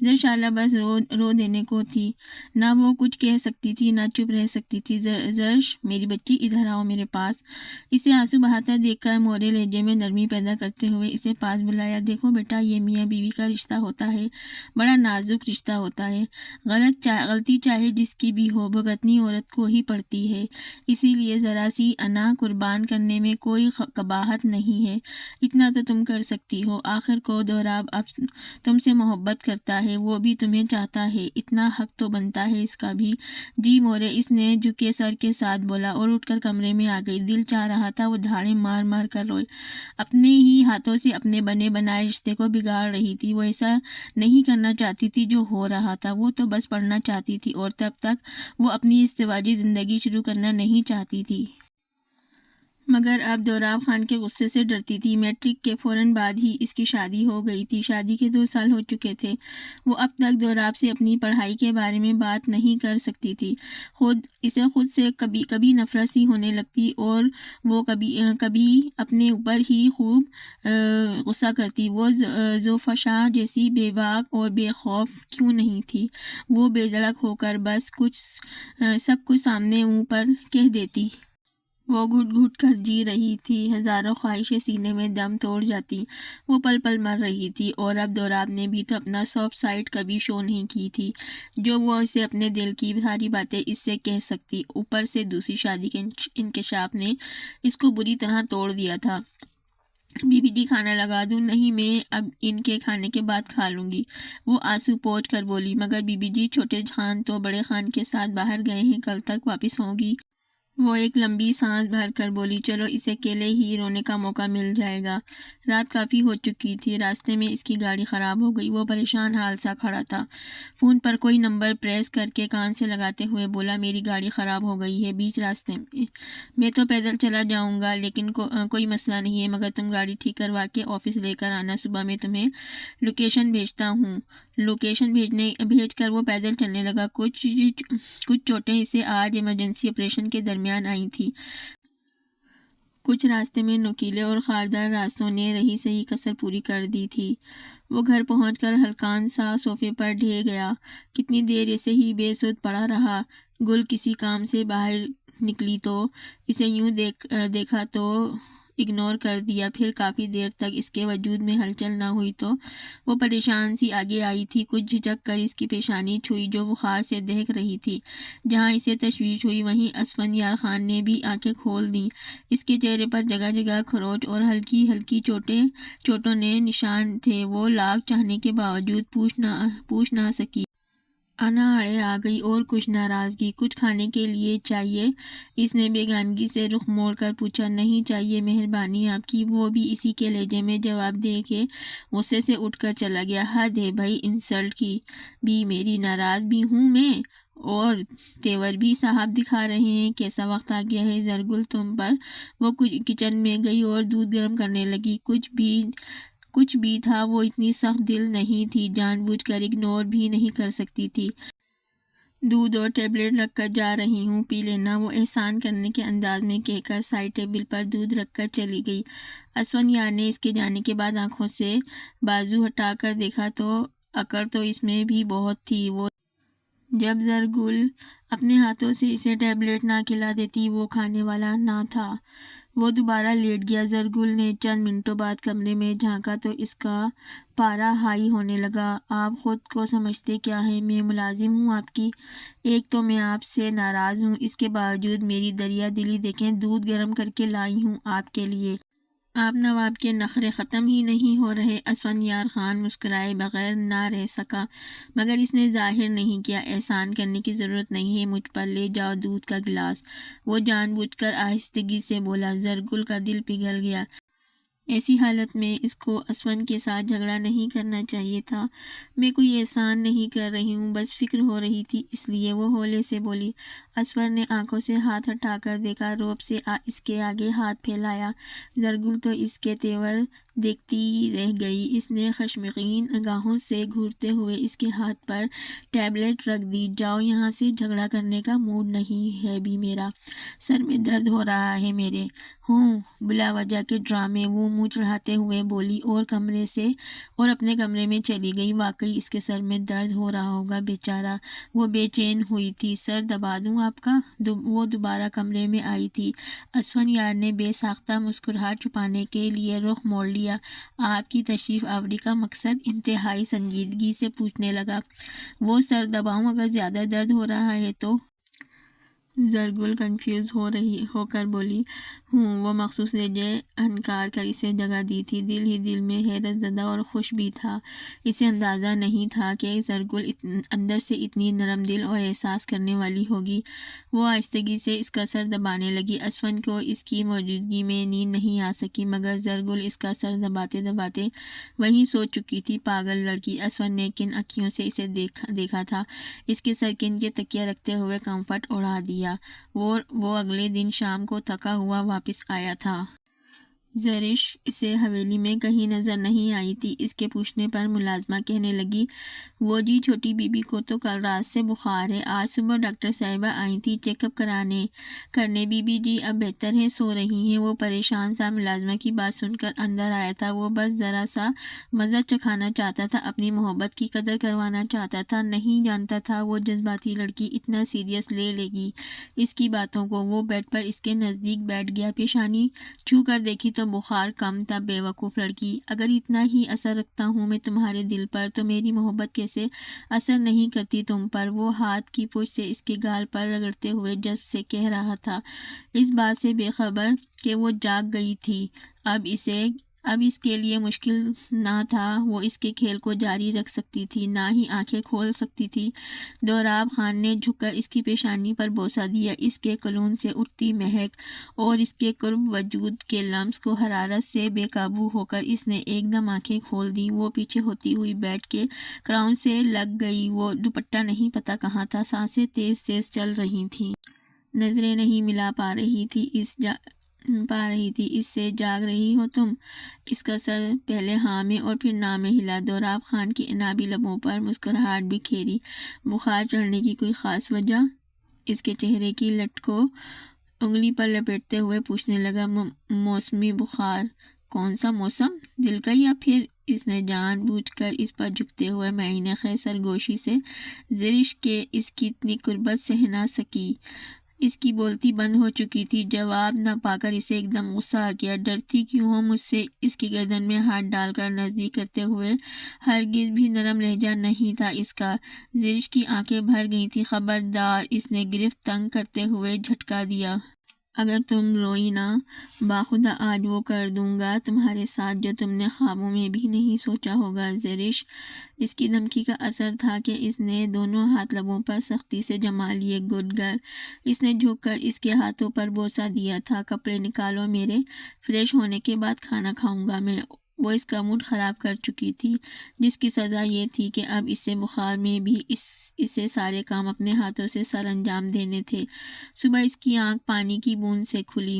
زرشالہ بس رو دینے کو تھی، نہ وہ کچھ کہہ سکتی تھی نہ چپ رہ سکتی تھی۔ زرش میری بچی، ادھر آؤ میرے پاس۔ اسے آنسو بہاتا دیکھ کر مورے لہجے میں نرمی پیدا کرتے ہوئے اسے پاس بلایا۔ دیکھو بیٹا، یہ میاں بیوی کا رشتہ ہوتا ہے، بڑا نازک رشتہ ہوتا ہے۔ غلطی چاہے جس کی بھی ہو، بھگتنی عورت کو ہی پڑتی ہے۔ اسی لیے ذرا سی انا قربان کرنے میں کوئی قباحت نہیں ہے۔ اتنا تو تم کر سکتی ہو۔ آخر کو دوراب اب تم سے محبت کرتا ہے، وہ بھی تمہیں چاہتا ہے، اتنا حق تو بنتا ہے اس کا بھی۔ جی مورے، اس نے جھکے سر کے ساتھ بولا اور اٹھ کر کمرے میں آ گئی۔ دل چاہ رہا تھا وہ دھاڑیں مار مار کر روئے۔ اپنے ہی ہاتھوں سے اپنے بنے بنائے رشتے کو بگاڑ رہی تھی۔ وہ ایسا نہیں کرنا چاہتی تھی جو ہو رہا تھا۔ وہ تو بس پڑھنا چاہتی تھی، اور تب تک وہ اپنی ازدواجی زندگی شروع کرنا نہیں چاہتی تھی۔ مگر اب دوراب خان کے غصے سے ڈرتی تھی۔ میٹرک کے فوراً بعد ہی اس کی شادی ہو گئی تھی۔ شادی کے 2 سال ہو چکے تھے۔ وہ اب تک دوراب سے اپنی پڑھائی کے بارے میں بات نہیں کر سکتی تھی۔ اسے خود سے کبھی نفرت سی ہونے لگتی، اور وہ کبھی اپنے اوپر ہی خوب غصہ کرتی۔ وہ زوفشاں جیسی بے باک اور بے خوف کیوں نہیں تھی؟ وہ بے دھڑک ہو کر بس سب کچھ سامنے منہ پر کہہ دیتی۔ وہ گھٹ گھٹ کر جی رہی تھی، ہزاروں خواہشیں سینے میں دم توڑ جاتی۔ وہ پل پل مر رہی تھی، اور اب دوراب نے بھی تو اپنا سافٹ سائڈ کبھی شو نہیں کی تھی، جو وہ اسے اپنے دل کی ساری باتیں اس سے کہہ سکتی۔ اوپر سے دوسری شادی کے انکشاف نے اس کو بری طرح توڑ دیا تھا۔ بی بی جی کھانا لگا دوں؟ نہیں، میں اب ان کے کھانے کے بعد کھا لوں گی، وہ آنسو پوچھ کر بولی۔ مگر بی بی جی، چھوٹے خان تو بڑے خان کے ساتھ باہر گئے ہیں، کل تک واپس ہوں گی؟ وہ ایک لمبی سانس بھر کر بولی۔ چلو، اسے اکیلے ہی رونے کا موقع مل جائے گا۔ رات کافی ہو چکی تھی۔ راستے میں اس کی گاڑی خراب ہو گئی۔ وہ پریشان حال سا کھڑا تھا۔ فون پر کوئی نمبر پریس کر کے کان سے لگاتے ہوئے بولا، میری گاڑی خراب ہو گئی ہے بیچ راستے میں تو پیدل چلا جاؤں گا، لیکن کوئی مسئلہ نہیں ہے، مگر تم گاڑی ٹھیک کروا کے آفس لے کر آنا۔ صبح میں تمہیں لوکیشن بھیجتا ہوں۔ لوکیشن بھیج کر وہ پیدل چلنے لگا۔ کچھ چوٹیں اسے آج ایمرجنسی آپریشن کے درمیان آئی تھیں۔ کچھ راستے میں نوکیلے اور خاردار راستوں نے رہی سہی کسر پوری کر دی تھی۔ وہ گھر پہنچ کر ہلکان سا صوفے پر ڈھے گیا۔ کتنی دیر ایسے ہی بے سود پڑا رہا۔ گل کسی کام سے باہر نکلی تو اسے یوں دیکھا تو اگنور کر دیا، پھر کافی دیر تک اس کے وجود میں ہلچل نہ ہوئی تو وہ پریشان سی آگے آئی تھی۔ کچھ جھجک کر اس کی پیشانی چھوئی جو بخار سے دہک رہی تھی۔ جہاں اسے تشویش ہوئی وہیں اسفندیار خان نے بھی آنکھیں کھول دیں۔ اس کے چہرے پر جگہ جگہ خروچ اور ہلکی ہلکی چوٹوں نے نشان تھے۔ وہ لاکھ چاہنے کے باوجود پوچھ نہ سکی۔ انا اڑے آ گئی، اور کچھ ناراضگی۔ کچھ کھانے کے لیے چاہیے؟ اس نے بیگانگی سے رخ موڑ کر پوچھا۔ نہیں چاہیے، مہربانی آپ کی، وہ بھی اسی کے لہجے میں جواب دے کے غصے سے اٹھ کر چلا گیا۔ حد ہے بھائی، انسلٹ کی بھی میری، ناراض بھی ہوں میں، اور تیور بھی صاحب دکھا رہے ہیں۔ کیسا وقت آ گیا ہے زرگل تم پر؟ وہ کچن میں گئی اور دودھ گرم کرنے لگی۔ کچھ بھی تھا، وہ اتنی سخت دل نہیں تھی، جان بوجھ کر اگنور بھی نہیں کر سکتی تھی۔ دودھ اور ٹیبلٹ رکھ کر جا رہی ہوں، پی لینا، وہ احسان کرنے کے انداز میں کہہ کر سائڈ ٹیبل پر دودھ رکھ کر چلی گئی۔ اسفندیار نے اس کے جانے کے بعد آنکھوں سے بازو ہٹا کر دیکھا تو عقل تو اس میں بھی بہت تھی۔ وہ جب زرگل اپنے ہاتھوں سے اسے ٹیبلٹ نہ کھلا دیتی وہ کھانے والا نہ تھا۔ وہ دوبارہ لیٹ گیا۔ زرگل نے چند منٹوں بعد کمرے میں جھانکا تو اس کا پارا ہائی ہونے لگا۔ آپ خود کو سمجھتے کیا ہیں؟ میں ملازم ہوں آپ کی؟ ایک تو میں آپ سے ناراض ہوں، اس کے باوجود میری دریا دلی دیکھیں، دودھ گرم کر کے لائی ہوں آپ کے لیے۔ آپ نواب کے نخرے ختم ہی نہیں ہو رہے۔ اسفندیار خان مسکرائے بغیر نہ رہ سکا، مگر اس نے ظاہر نہیں کیا۔ احسان کرنے کی ضرورت نہیں ہے مجھ پر، لے جاؤ دودھ کا گلاس، وہ جان بوجھ کر آہستگی سے بولا۔ زرگل کا دل پگھل گیا۔ ایسی حالت میں اس کو اسفند کے ساتھ جھگڑا نہیں کرنا چاہیے تھا۔ میں کوئی احسان نہیں کر رہی ہوں، بس فکر ہو رہی تھی اس لیے، وہ ہولے سے بولی۔ اسفند نے آنکھوں سے ہاتھ ہٹا کر دیکھا، روب سے اس کے آگے ہاتھ پھیلایا۔ زرگل تو اس کے تیور دیکھتی رہ گئی۔ اس نے خشمگین نگاہوں سے گھورتے ہوئے اس کے ہاتھ پر ٹیبلٹ رکھ دی۔ جاؤ یہاں سے، جھگڑا کرنے کا موڈ نہیں ہے بھی میرا، سر میں درد ہو رہا ہے میرے۔ ہوں، بلا وجہ کے ڈرامے، وہ منہ چڑھاتے ہوئے بولی اور اپنے کمرے میں چلی گئی۔ واقعی اس کے سر میں درد ہو رہا ہوگا بیچارہ، وہ بے چین ہوئی تھی۔ سر دبا دوں آپ کا؟ وہ دوبارہ کمرے میں آئی تھی۔ اسفندیار نے بے ساختہ مسکراہٹ چھپانے کے لیے رخ موڑ لیا۔ آپ کی تشریف آوری کا مقصد؟ انتہائی سنجیدگی سے پوچھنے لگا۔ وہ سر دباؤں اگر زیادہ درد ہو رہا ہے تو؟ زرگل کنفیوز ہو کر بولی۔ وہ مخصوص لہجے انکار کر اسے جگہ دی تھی۔ دل ہی دل میں حیرت زدہ اور خوش بھی تھا۔ اسے اندازہ نہیں تھا کہ زرگل اندر سے اتنی نرم دل اور احساس کرنے والی ہوگی۔ وہ آہستگی سے اس کا سر دبانے لگی۔ اسفند کو اس کی موجودگی میں نیند نہیں آ سکی، مگر زرگل اس کا سر دباتے دباتے وہیں سو چکی تھی۔ پاگل لڑکی! اسفند نے کن آنکھوں سے اسے دیکھا تھا، اس کے سر کن کے تکیہ رکھتے ہوئے کمفرٹ اڑا دیا۔ وہ اگلے دن شام کو تھکا ہوا واپس آیا تھا۔ زرش اسے حویلی میں کہیں نظر نہیں آئی تھی۔ اس کے پوچھنے پر ملازمہ کہنے لگی، وہ جی چھوٹی بی بی کو تو کل رات سے بخار ہے، آج صبح ڈاکٹر صاحبہ آئی تھی چیک اپ کرنے، بی بی جی اب بہتر ہے، سو رہی ہیں۔ وہ پریشان سا ملازمہ کی بات سن کر اندر آیا تھا۔ وہ بس ذرا سا مزہ چکھانا چاہتا تھا، اپنی محبت کی قدر کروانا چاہتا تھا، نہیں جانتا تھا وہ جذباتی لڑکی اتنا سیریس لے گی اس کی باتوں کو۔ وہ بیڈ پر اس کے نزدیک بیٹھ گیا، پیشانی چھو کر دیکھی تو بخار کم تھا۔ بیوقوف لڑکی! اگر اتنا ہی اثر رکھتا ہوں میں تمہارے دل پر تو میری محبت کیسے اثر نہیں کرتی تم پر؟ وہ ہاتھ کی پشت سے اس کے گال پر رگڑتے ہوئے جذب سے کہہ رہا تھا، اس بات سے بے خبر کہ وہ جاگ گئی تھی۔ اب اس کے لیے مشکل نہ تھا، وہ اس کے کھیل کو جاری رکھ سکتی تھی، نہ ہی آنکھیں کھول سکتی تھی۔ دوراب خان نے جھک کر اس کی پیشانی پر بوسہ دیا۔ اس کے کلون سے اٹھتی مہک اور اس کے قرب وجود کے لمس کو حرارت سے بے قابو ہو کر اس نے ایک دم آنکھیں کھول دیں۔ وہ پیچھے ہوتی ہوئی بیڈ کے کراؤن سے لگ گئی۔ وہ دوپٹہ نہیں پتہ کہاں تھا، سانسیں تیز تیز چل رہی تھیں، نظریں نہیں ملا پا رہی تھی اس سے۔ جاگ رہی ہو تم؟ اس کا سر پہلے ہاں میں اور پھر نہ میں ہلا۔ دوراب خان کی انابی لبوں پر مسکراہٹ بکھیری۔ بخار چڑھنے کی کوئی خاص وجہ؟ اس کے چہرے کی لٹ کو انگلی پر لپیٹتے ہوئے پوچھنے لگا۔ موسمی بخار؟ کون سا موسم؟ دل کا یا پھر؟ اس نے جان بوجھ کر اس پر جھکتے ہوئے معین خیر سرگوشی سے زرش کے اس کی اتنی قربت سہ نہ سکی۔ اس کی بولتی بند ہو چکی تھی۔ جواب نہ پا کر اسے ایک دم غصہ آ گیا۔ ڈرتی کیوں ہو مجھ سے؟ اس کی گردن میں ہاتھ ڈال کر نزدیک کرتے ہوئے ہرگز بھی نرم لہجہ نہیں تھا اس کا۔ زرش کی آنکھیں بھر گئی تھیں۔ خبردار! اس نے گرفت تنگ کرتے ہوئے جھٹکا دیا۔ اگر تم روئی نا، باخدا آج وہ کر دوں گا تمہارے ساتھ جو تم نے خوابوں میں بھی نہیں سوچا ہوگا۔ زرش! اس کی دھمکی کا اثر تھا کہ اس نے دونوں ہاتھ لبوں پر سختی سے جما لیے۔ Good girl! اس نے جھک کر اس کے ہاتھوں پر بوسہ دیا تھا۔ کپڑے نکالو میرے، فریش ہونے کے بعد کھانا کھاؤں گا میں۔ وہ اس کا موڈ خراب کر چکی تھی، جس کی سزا یہ تھی کہ اب اسے بخار میں بھی اسے سارے کام اپنے ہاتھوں سے سر انجام دینے تھے۔ صبح اس کی آنکھ پانی کی بوند سے کھلی۔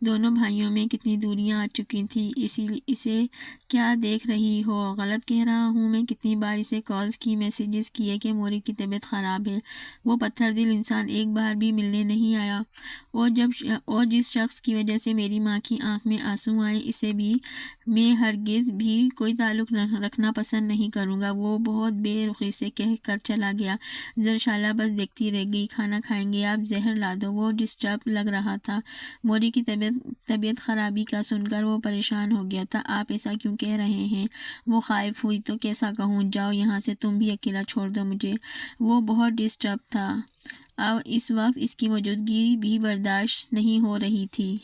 دونوں بھائیوں میں کتنی دوریاں آ چکی تھیں، اسے کیا دیکھ رہی ہو؟ غلط کہہ رہا ہوں میں؟ کتنی بار اسے کالز کی، میسیجز کیے کہ موری کی طبیعت خراب ہے۔ وہ پتھر دل انسان ایک بار بھی ملنے نہیں آیا، اور جس شخص کی وجہ سے میری ماں کی آنکھ میں آنسو آئے، اسے بھی میں ہرگز بھی کوئی تعلق رکھنا پسند نہیں کروں گا۔ وہ بہت بے رخی سے کہہ کر چلا گیا۔ زرشالہ بس دیکھتی رہ گئی۔ کھانا کھائیں گے آپ؟ زہر لا دو۔ وہ ڈسٹرب لگ رہا تھا۔ موری کی طبیعت خرابی کا سن کر وہ پریشان ہو گیا تھا۔ آپ ایسا کیوں کہہ رہے ہیں؟ وہ خائف ہوئی۔ تو کیسا کہوں؟ جاؤ یہاں سے، تم بھی اکیلا چھوڑ دو مجھے۔ وہ بہت ڈسٹرب تھا۔ اب اس وقت اس کی موجودگی بھی برداشت نہیں ہو رہی تھی۔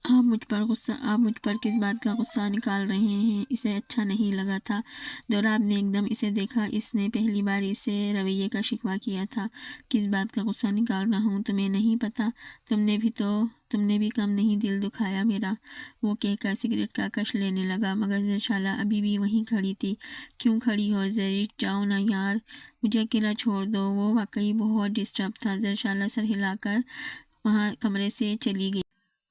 آپ مجھ پر کس بات کا غصہ نکال رہے ہیں؟ اسے اچھا نہیں لگا تھا۔ دوراب نے ایک دم اسے دیکھا۔ اس نے پہلی بار اسے رویے کا شکوہ کیا تھا۔ کس بات کا غصہ نکال رہا ہوں؟ تمہیں نہیں پتا؟ تم نے بھی کم نہیں دل دکھایا میرا۔ وہ کہہ کر سگریٹ کا کش لینے لگا، مگر زرشالہ ابھی بھی وہیں کھڑی تھی۔ کیوں کھڑی ہو زرش؟ جاؤ نا یار، مجھے اکیلا چھوڑ دو۔ وہ واقعی بہت ڈسٹرب تھا۔ زرشالہ سر ہلا کر وہاں کمرے سے چلی گئی۔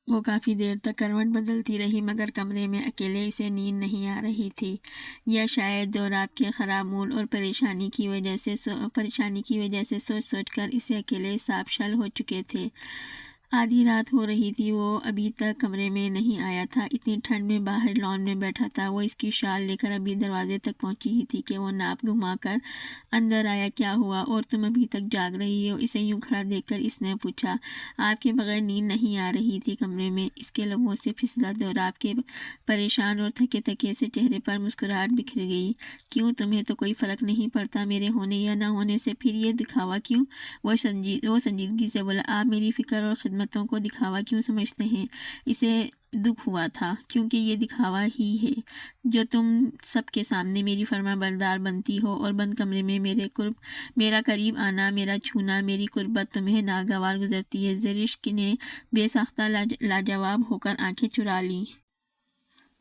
وہ کافی دیر تک کروٹ بدلتی رہی، مگر کمرے میں اکیلے اسے نیند نہیں آ رہی تھی، یا شاید دوراب کے خراب موڈ اور پریشانی کی وجہ سے سوچ سوچ کر اسے اکیلے سانپ شل ہو چکے تھے۔ آدھی رات ہو رہی تھی، وہ ابھی تک کمرے میں نہیں آیا تھا۔ اتنی ٹھنڈ میں باہر لان میں بیٹھا تھا۔ وہ اس کی شال لے کر ابھی دروازے تک پہنچی ہی تھی کہ وہ ناپ گھما کر اندر آیا۔ کیا ہوا؟ اور تم ابھی تک جاگ رہی ہو؟ اسے یوں کھڑا دیکھ کر اس نے پوچھا۔ آپ کے بغیر نیند نہیں آ رہی تھی کمرے میں؟ اس کے لبوں سے پھسلا۔ دوراب کے پریشان اور تھکے تھکے سے چہرے پر مسکراہٹ بکھر گئی۔ کیوں؟ تمہیں تو کوئی فرق نہیں پڑتا میرے ہونے یا نہ ہونے سے، پھر یہ دکھاوا کیوں؟ وہ سنجیدگی سے بولا۔ آپ میری فکر اور خدمتوں کو دکھاوا کیوں سمجھتے ہیں؟ اسے دکھ ہوا تھا، کیونکہ یہ دکھاوا ہی ہے جو تم سب کے سامنے میری فرما بردار بنتی ہو، اور بند کمرے میں میرا قریب آنا، میرا چھونا، میری قربت تمہیں ناگوار گزرتی ہے۔ زرشک نے بے ساختہ لاجواب ہو کر آنکھیں چرا لیں۔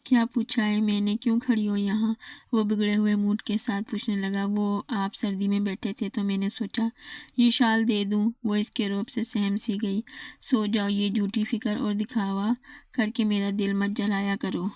کیا پوچھا ہے میں نے؟ کیوں کھڑی ہو یہاں؟ وہ بگڑے ہوئے موڈ کے ساتھ پوچھنے لگا۔ وہ آپ سردی میں بیٹھے تھے تو میں نے سوچا یہ شال دے دوں۔ وہ اس کے روب سے سہم سی گئی۔ سو جاؤ، یہ جھوٹی فکر اور دکھاوا کر کے میرا دل مت جلایا کرو۔